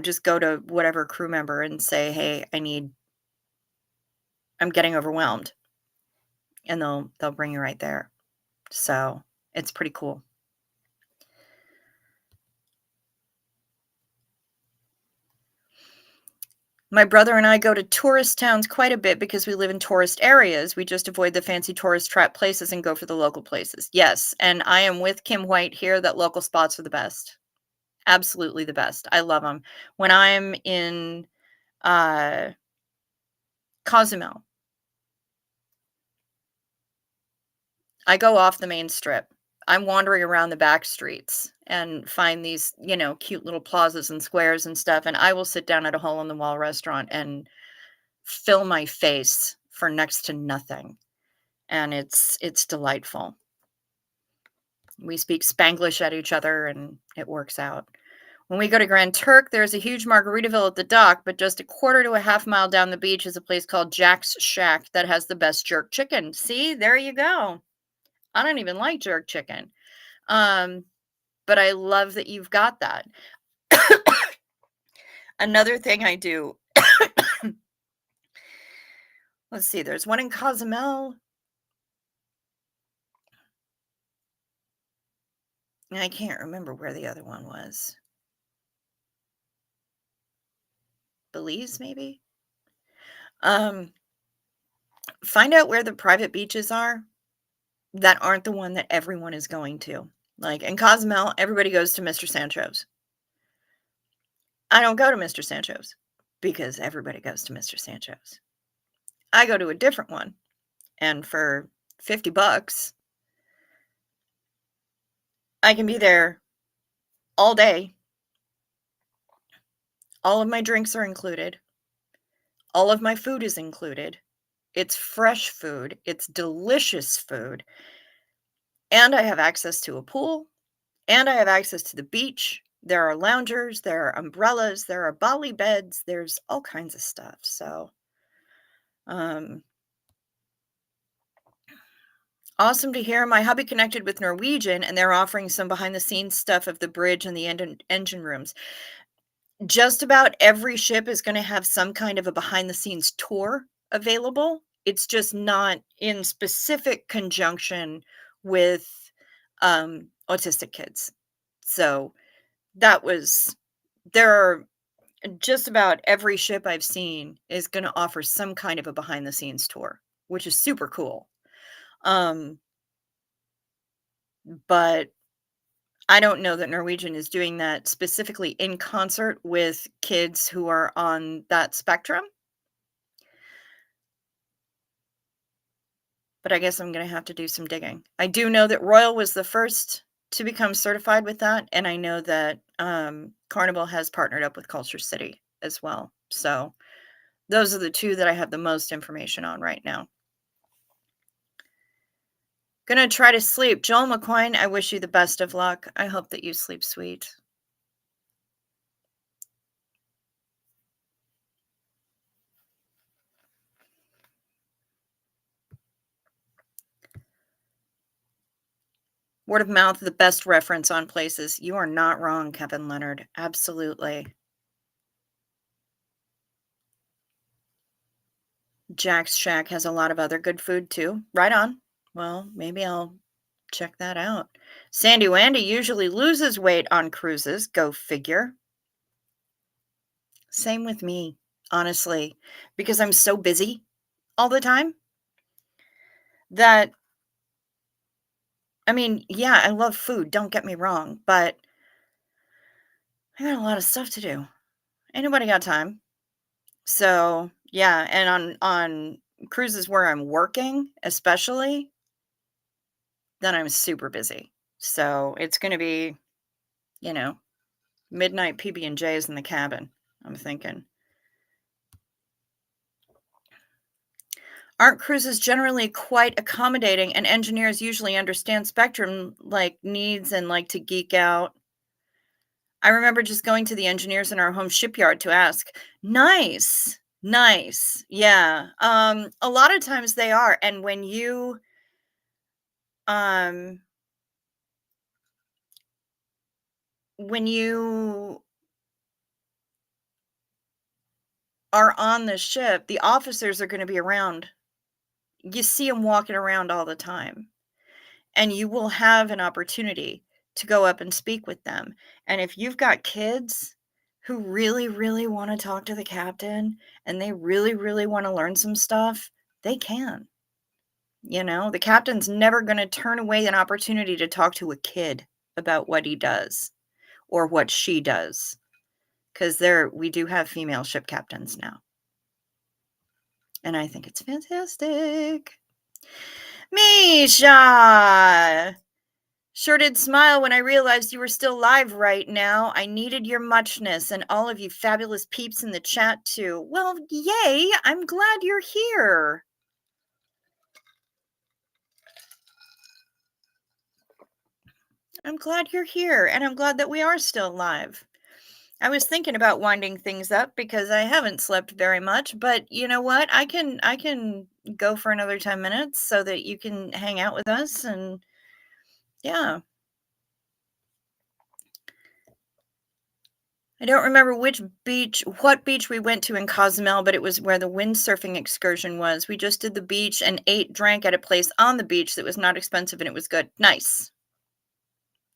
[SPEAKER 1] just go to whatever crew member and say, "Hey, I'm getting overwhelmed," and they'll bring you right there. So it's pretty cool. My brother and I go to tourist towns quite a bit because we live in tourist areas. We just avoid the fancy tourist trap places and go for the local places. Yes, and I am with Kim White here that local spots are the best. Absolutely the best. I love them. When I'm in uh Cozumel, I go off the main strip. I'm wandering around the back streets and find these, cute little plazas and squares and stuff, and I will sit down at a hole in the wall restaurant and fill my face for next to nothing. And it's delightful. We speak Spanglish at each other and it works out. When we go to Grand Turk, there's a huge Margaritaville at the dock, but just a quarter to a half mile down the beach is a place called Jack's Shack that has the best jerk chicken. See, there you go. I don't even like jerk chicken. Um, but I love that you've got that. Another thing I do, let's see, there's one in Cozumel. I can't remember where the other one was. Belize, maybe? Um, find out where the private beaches are that aren't the one that everyone is going to. Like in Cozumel, everybody goes to Mr. Sancho's. I don't go to Mr. Sancho's because everybody goes to Mr. Sancho's. I go to a different one, and for $50, I can be there all day. All of my drinks are included. All of my food is included. It's fresh food. It's delicious food. And I have access to a pool, and I have access to the beach. There are loungers, there are umbrellas, there are Bali beds, there's all kinds of stuff. So, awesome to hear. My hubby connected with Norwegian, and they're offering some behind the scenes stuff of the bridge and the engine rooms. Just about every ship is going to have some kind of a behind the scenes tour available. It's just not in specific conjunction with autistic kids. So there are just about every ship I've seen is going to offer some kind of a behind the scenes tour, which is super cool. But I don't know that Norwegian is doing that specifically in concert with kids who are on that spectrum. But I guess I'm going to have to do some digging. I do know that Royal was the first to become certified with that, and I know that Carnival has partnered up with Culture City as well. So those are the two that I have the most information on right now. Gonna try to sleep. Joel McCoyne, I wish you the best of luck. I hope that you sleep sweet. Word of mouth, the best reference on places. You are not wrong, Kevin Leonard. Absolutely. Jack's Shack has a lot of other good food too. Right on. Well, maybe I'll check that out. Sandy Wandy usually loses weight on cruises. Go figure. Same with me, honestly, because I'm so busy all the time that, I mean, yeah, I love food. Don't get me wrong, but I got a lot of stuff to do. Ain't nobody got time. So yeah, and on cruises where I'm working, especially, then I'm super busy. So it's going to be, midnight PB&Js in the cabin, I'm thinking. Aren't cruises generally quite accommodating, and engineers usually understand spectrum like needs and like to geek out? I remember just going to the engineers in our home shipyard to ask. Nice. Nice. Yeah. A lot of times they are. And um when you are on the ship, the officers are going to be around. You see them walking around all the time, and you will have an opportunity to go up and speak with them. And if you've got kids who really, really want to talk to the captain and they really, really want to learn some stuff, they can. The captain's never going to turn away an opportunity to talk to a kid about what he does or what she does, because we do have female ship captains now. And I think it's fantastic. Misha! Sure did smile when I realized you were still live right now. I needed your muchness and all of you fabulous peeps in the chat too. Well, yay! I'm glad you're here. I'm glad you're here, and I'm glad that we are still live. I was thinking about winding things up because I haven't slept very much, but you know what? I can go for another 10 minutes so that you can hang out with us and yeah. I don't remember what beach we went to in Cozumel, but it was where the windsurfing excursion was. We just did the beach and drank at a place on the beach that was not expensive and it was good. Nice.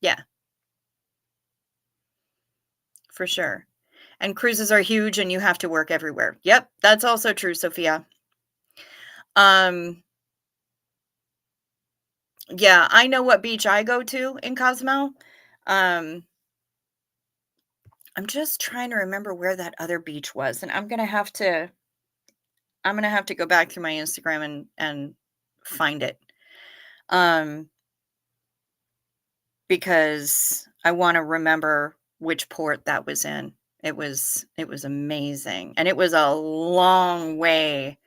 [SPEAKER 1] Yeah, for sure. And cruises are huge and you have to work everywhere. Yep, that's also true, Sophia. Um, yeah, I know what beach I go to in Cozumel. Um, I'm just trying to remember where that other beach was, and I'm gonna have to go back through my Instagram and find it. Um, because I want to remember which port that was in. It was amazing, and it was a long way.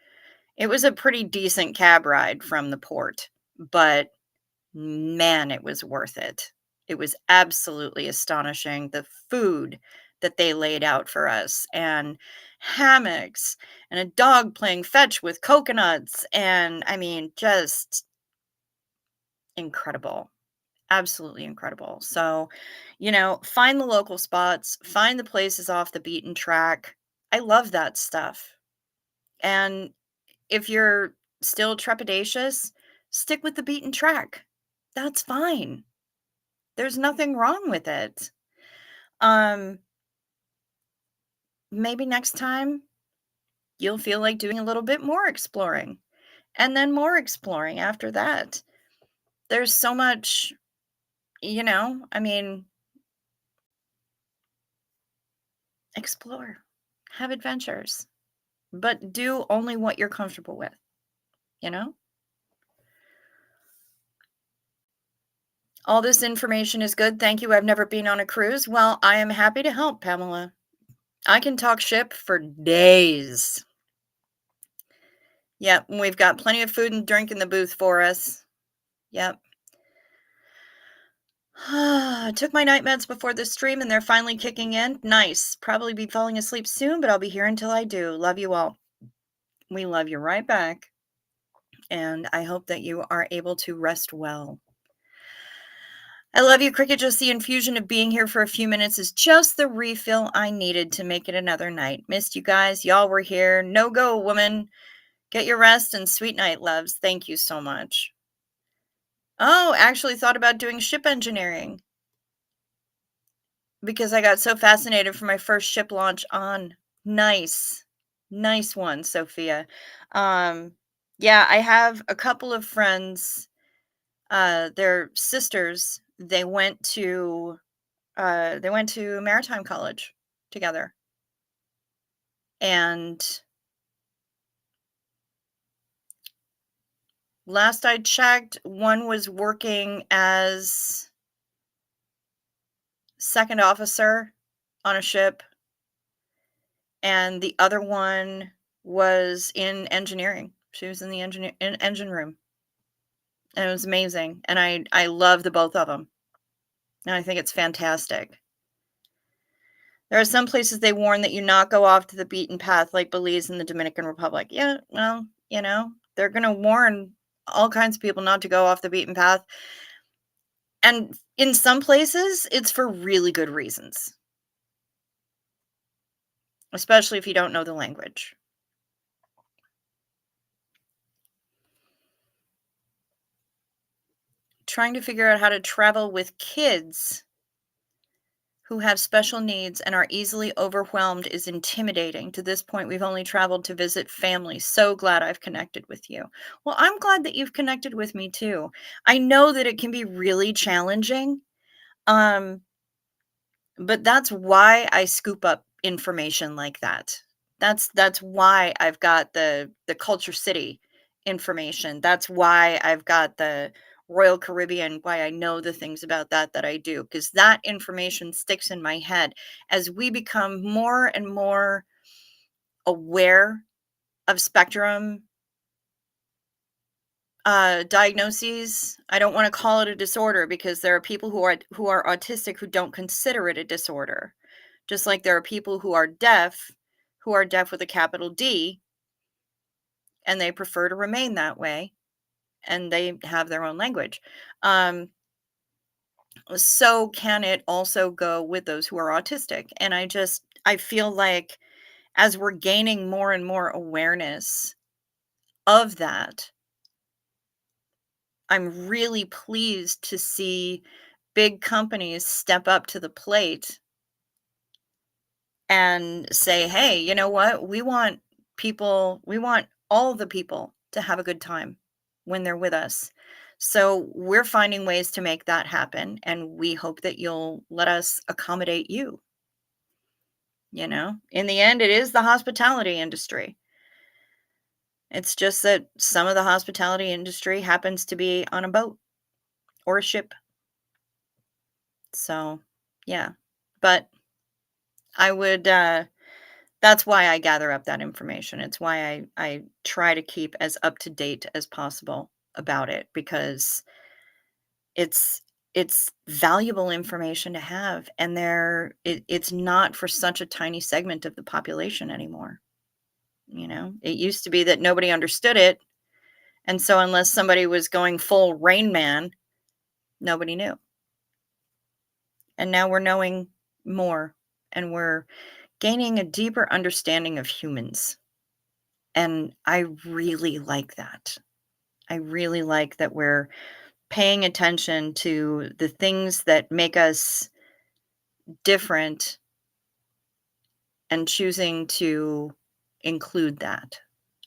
[SPEAKER 1] It was a pretty decent cab ride from the port, but man, it was worth it. It was absolutely astonishing, the food that they laid out for us, and hammocks, and a dog playing fetch with coconuts, and I mean, just incredible. Absolutely incredible. So, find the local spots, find the places off the beaten track. I love that stuff. And if you're still trepidatious, stick with the beaten track. That's fine. There's nothing wrong with it. Um, Maybe next time you'll feel like doing a little bit more exploring and then more exploring after that. There's so much, I mean, explore, have adventures, but do only what you're comfortable with, you know? All this information is good. Thank you. I've never been on a cruise. Well, I am happy to help, Pamela. I can talk ship for days. Yep, we've got plenty of food and drink in the booth for us. Yep. I took my night meds before the stream and they're finally kicking in. Nice. Probably be falling asleep soon, but I'll be here until I do. Love you all. We love you right back. And I hope that you are able to rest well. I love you, Cricket. Just the infusion of being here for a few minutes is just the refill I needed to make it another night. Missed you guys. Y'all were here. No go, woman. Get your rest and sweet night, loves. Thank you so much. Oh, actually thought about doing ship engineering because I got so fascinated for my first ship launch on. Nice. Nice one, Sophia. Um, yeah, I have a couple of friends, they're sisters. They went to maritime college together. And last I checked, one was working as second officer on a ship, and the other one was in engineering. She was in the engine room. And it was amazing. And I love the both of them. And I think it's fantastic. There are some places they warn that you not go off to the beaten path, like Belize and the Dominican Republic. Yeah, well, they're going to warn all kinds of people not to go off the beaten path. And in some places, it's for really good reasons, especially if you don't know the language. Trying to figure out how to travel with kids who have special needs and are easily overwhelmed is intimidating. To this point, we've only traveled to visit family. So glad I've connected with you. Well, I'm glad that you've connected with me too. I know that it can be really challenging. Um, but that's why I scoop up information like that. That's why I've got the Culture City information. That's why I've got the Royal Caribbean, why I know the things about that I do, because that information sticks in my head as we become more and more aware of spectrum diagnoses. I don't want to call it a disorder because there are people who are autistic who don't consider it a disorder. Just like there are people who are deaf with a capital D, and they prefer to remain that way, and they have their own language. Um, so can it also go with those who are autistic? And I feel like as we're gaining more and more awareness of that, I'm really pleased to see big companies step up to the plate and say, "Hey, you know what? We want all the people to have a good time when they're with us. So we're finding ways to make that happen, and we hope that you'll let us accommodate you." In the end, it is the hospitality industry. It's just that some of the hospitality industry happens to be on a boat or a ship. So, yeah. But I would that's why I gather up that information. It's why I try to keep as up to date as possible about it because it's it's valuable information to have, and it's not for such a tiny segment of the population anymore. It used to be that nobody understood it, and so unless somebody was going full Rain Man, nobody knew. And now we're knowing more, and we're gaining a deeper understanding of humans. And I really like that. I really like that we're paying attention to the things that make us different and choosing to include that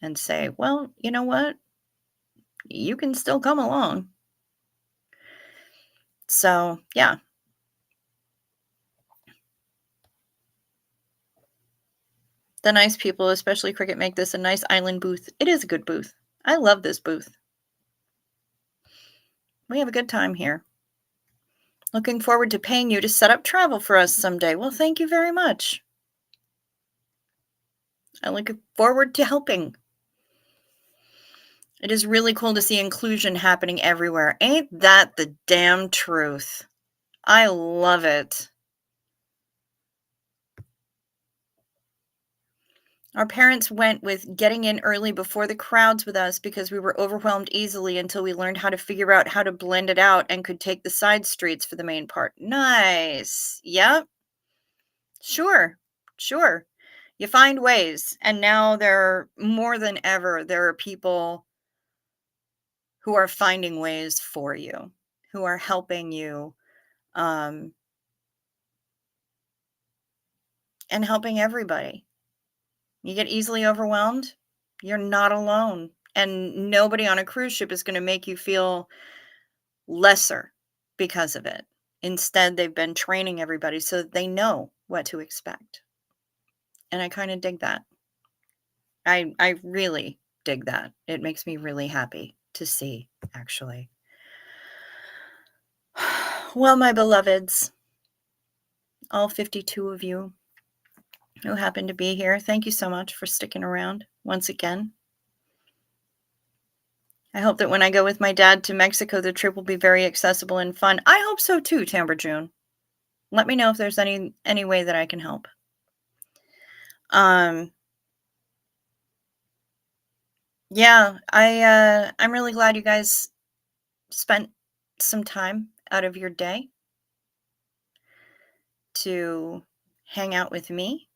[SPEAKER 1] and say, well, you know what? You can still come along. So, yeah, the nice people, especially Cricket, make this a nice island booth. It is a good booth. I love this booth. We have a good time here. Looking forward to paying you to set up travel for us someday. Well, thank you very much. I look forward to helping. It is really cool to see inclusion happening everywhere. Ain't that the damn truth? I love it. Our parents went with getting in early before the crowds with us because we were overwhelmed easily until we learned how to figure out how to blend it out and could take the side streets for the main part. Nice. Yep. Sure. Sure. You find ways. And now more than ever, there are people who are finding ways for you, who are helping you, um, and helping everybody. You get easily overwhelmed, you're not alone. And nobody on a cruise ship is going to make you feel lesser because of it. Instead, they've been training everybody so that they know what to expect. And I kind of dig that. I really dig that. It makes me really happy to see, actually. Well, my beloveds, all 52 of you who happen to be here, thank you so much for sticking around once again. I hope that when I go with my dad to Mexico, the trip will be very accessible and fun. I hope so too, Tamber June. Let me know if there's any way that I can help. Yeah, I'm really glad you guys spent some time out of your day to hang out with me.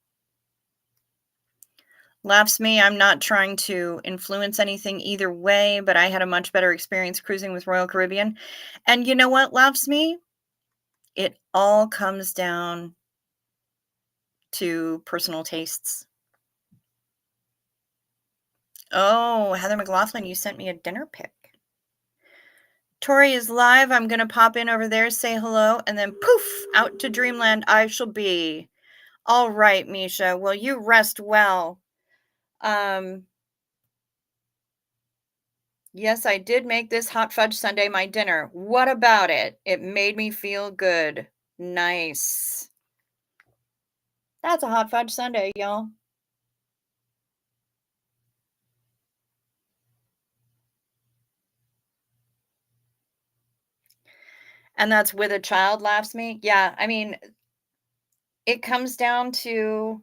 [SPEAKER 1] Laughs me, I'm not trying to influence anything either way, but I had a much better experience cruising with Royal Caribbean. And you know what, laughs me? It all comes down to personal tastes. Oh, Heather McLaughlin, you sent me a dinner pic. Tori is live. I'm going to pop in over there, say hello, and then poof, out to dreamland I shall be. All right, Misha. Well, you rest well. Yes, I did make this hot fudge sundae my dinner. What about it? It made me feel good. Nice. That's a hot fudge sundae, y'all. And that's with a child, laughs me. Yeah, I mean, it comes down to,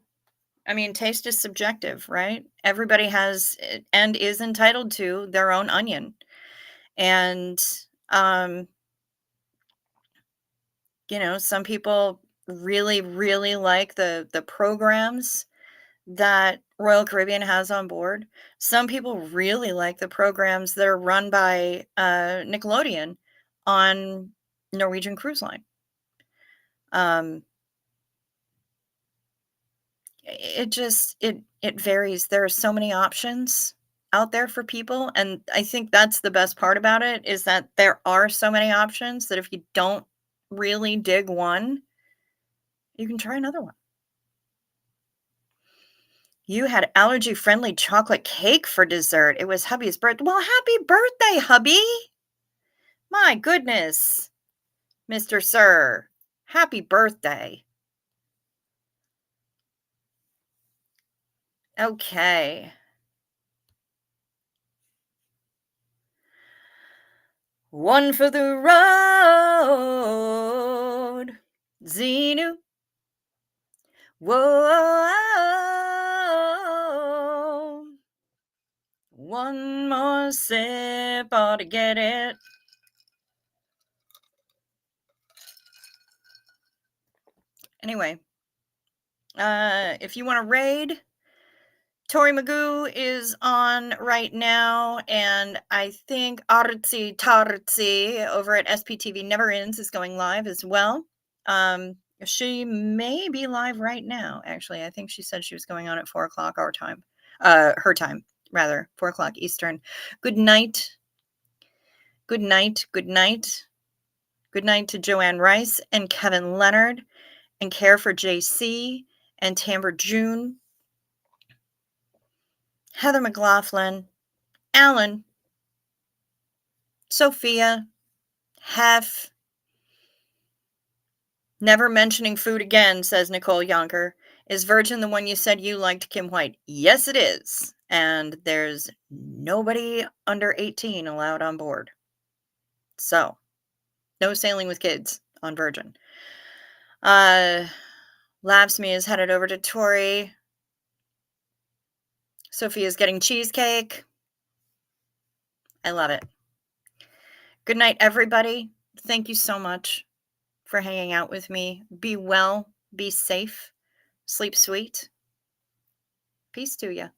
[SPEAKER 1] I mean, taste is subjective, right? Everybody has and is entitled to their own onion. And um, some people really, really like the programs that Royal Caribbean has on board. Some people really like the programs that are run by Nickelodeon on Norwegian Cruise Line. Um, it just it varies. There are so many options out there for people, and I think that's the best part about it is that there are so many options that if you don't really dig one, you can try another one. You had allergy-friendly chocolate cake for dessert. It was hubby's birthday. Well, happy birthday, hubby. My goodness, Mr. Sir. Happy birthday. Okay. One for the road. Xenu. Whoa. One more sip ought to get it. Anyway, if you want to raid, Tori Magoo is on right now, and I think Artsy Tartsy over at SPTV Never Ends is going live as well. She may be live right now, actually. I think she said she was going on at 4 o'clock our time. Her time, rather, 4 o'clock Eastern. Good night. Good night. Good night. Good night to Joanne Rice and Kevin Leonard and Care for JC and Tamber June, Heather McLaughlin, Alan, Sophia, Hef. Never mentioning food again, says Nicole Yonker. Is Virgin the one you said you liked, Kim White? Yes, it is. And there's nobody under 18 allowed on board. So, no sailing with kids on Virgin. Labs Me is headed over to Tori. Sophia's getting cheesecake. I love it. Good night, everybody. Thank you so much for hanging out with me. Be well, be safe, sleep sweet. Peace to you.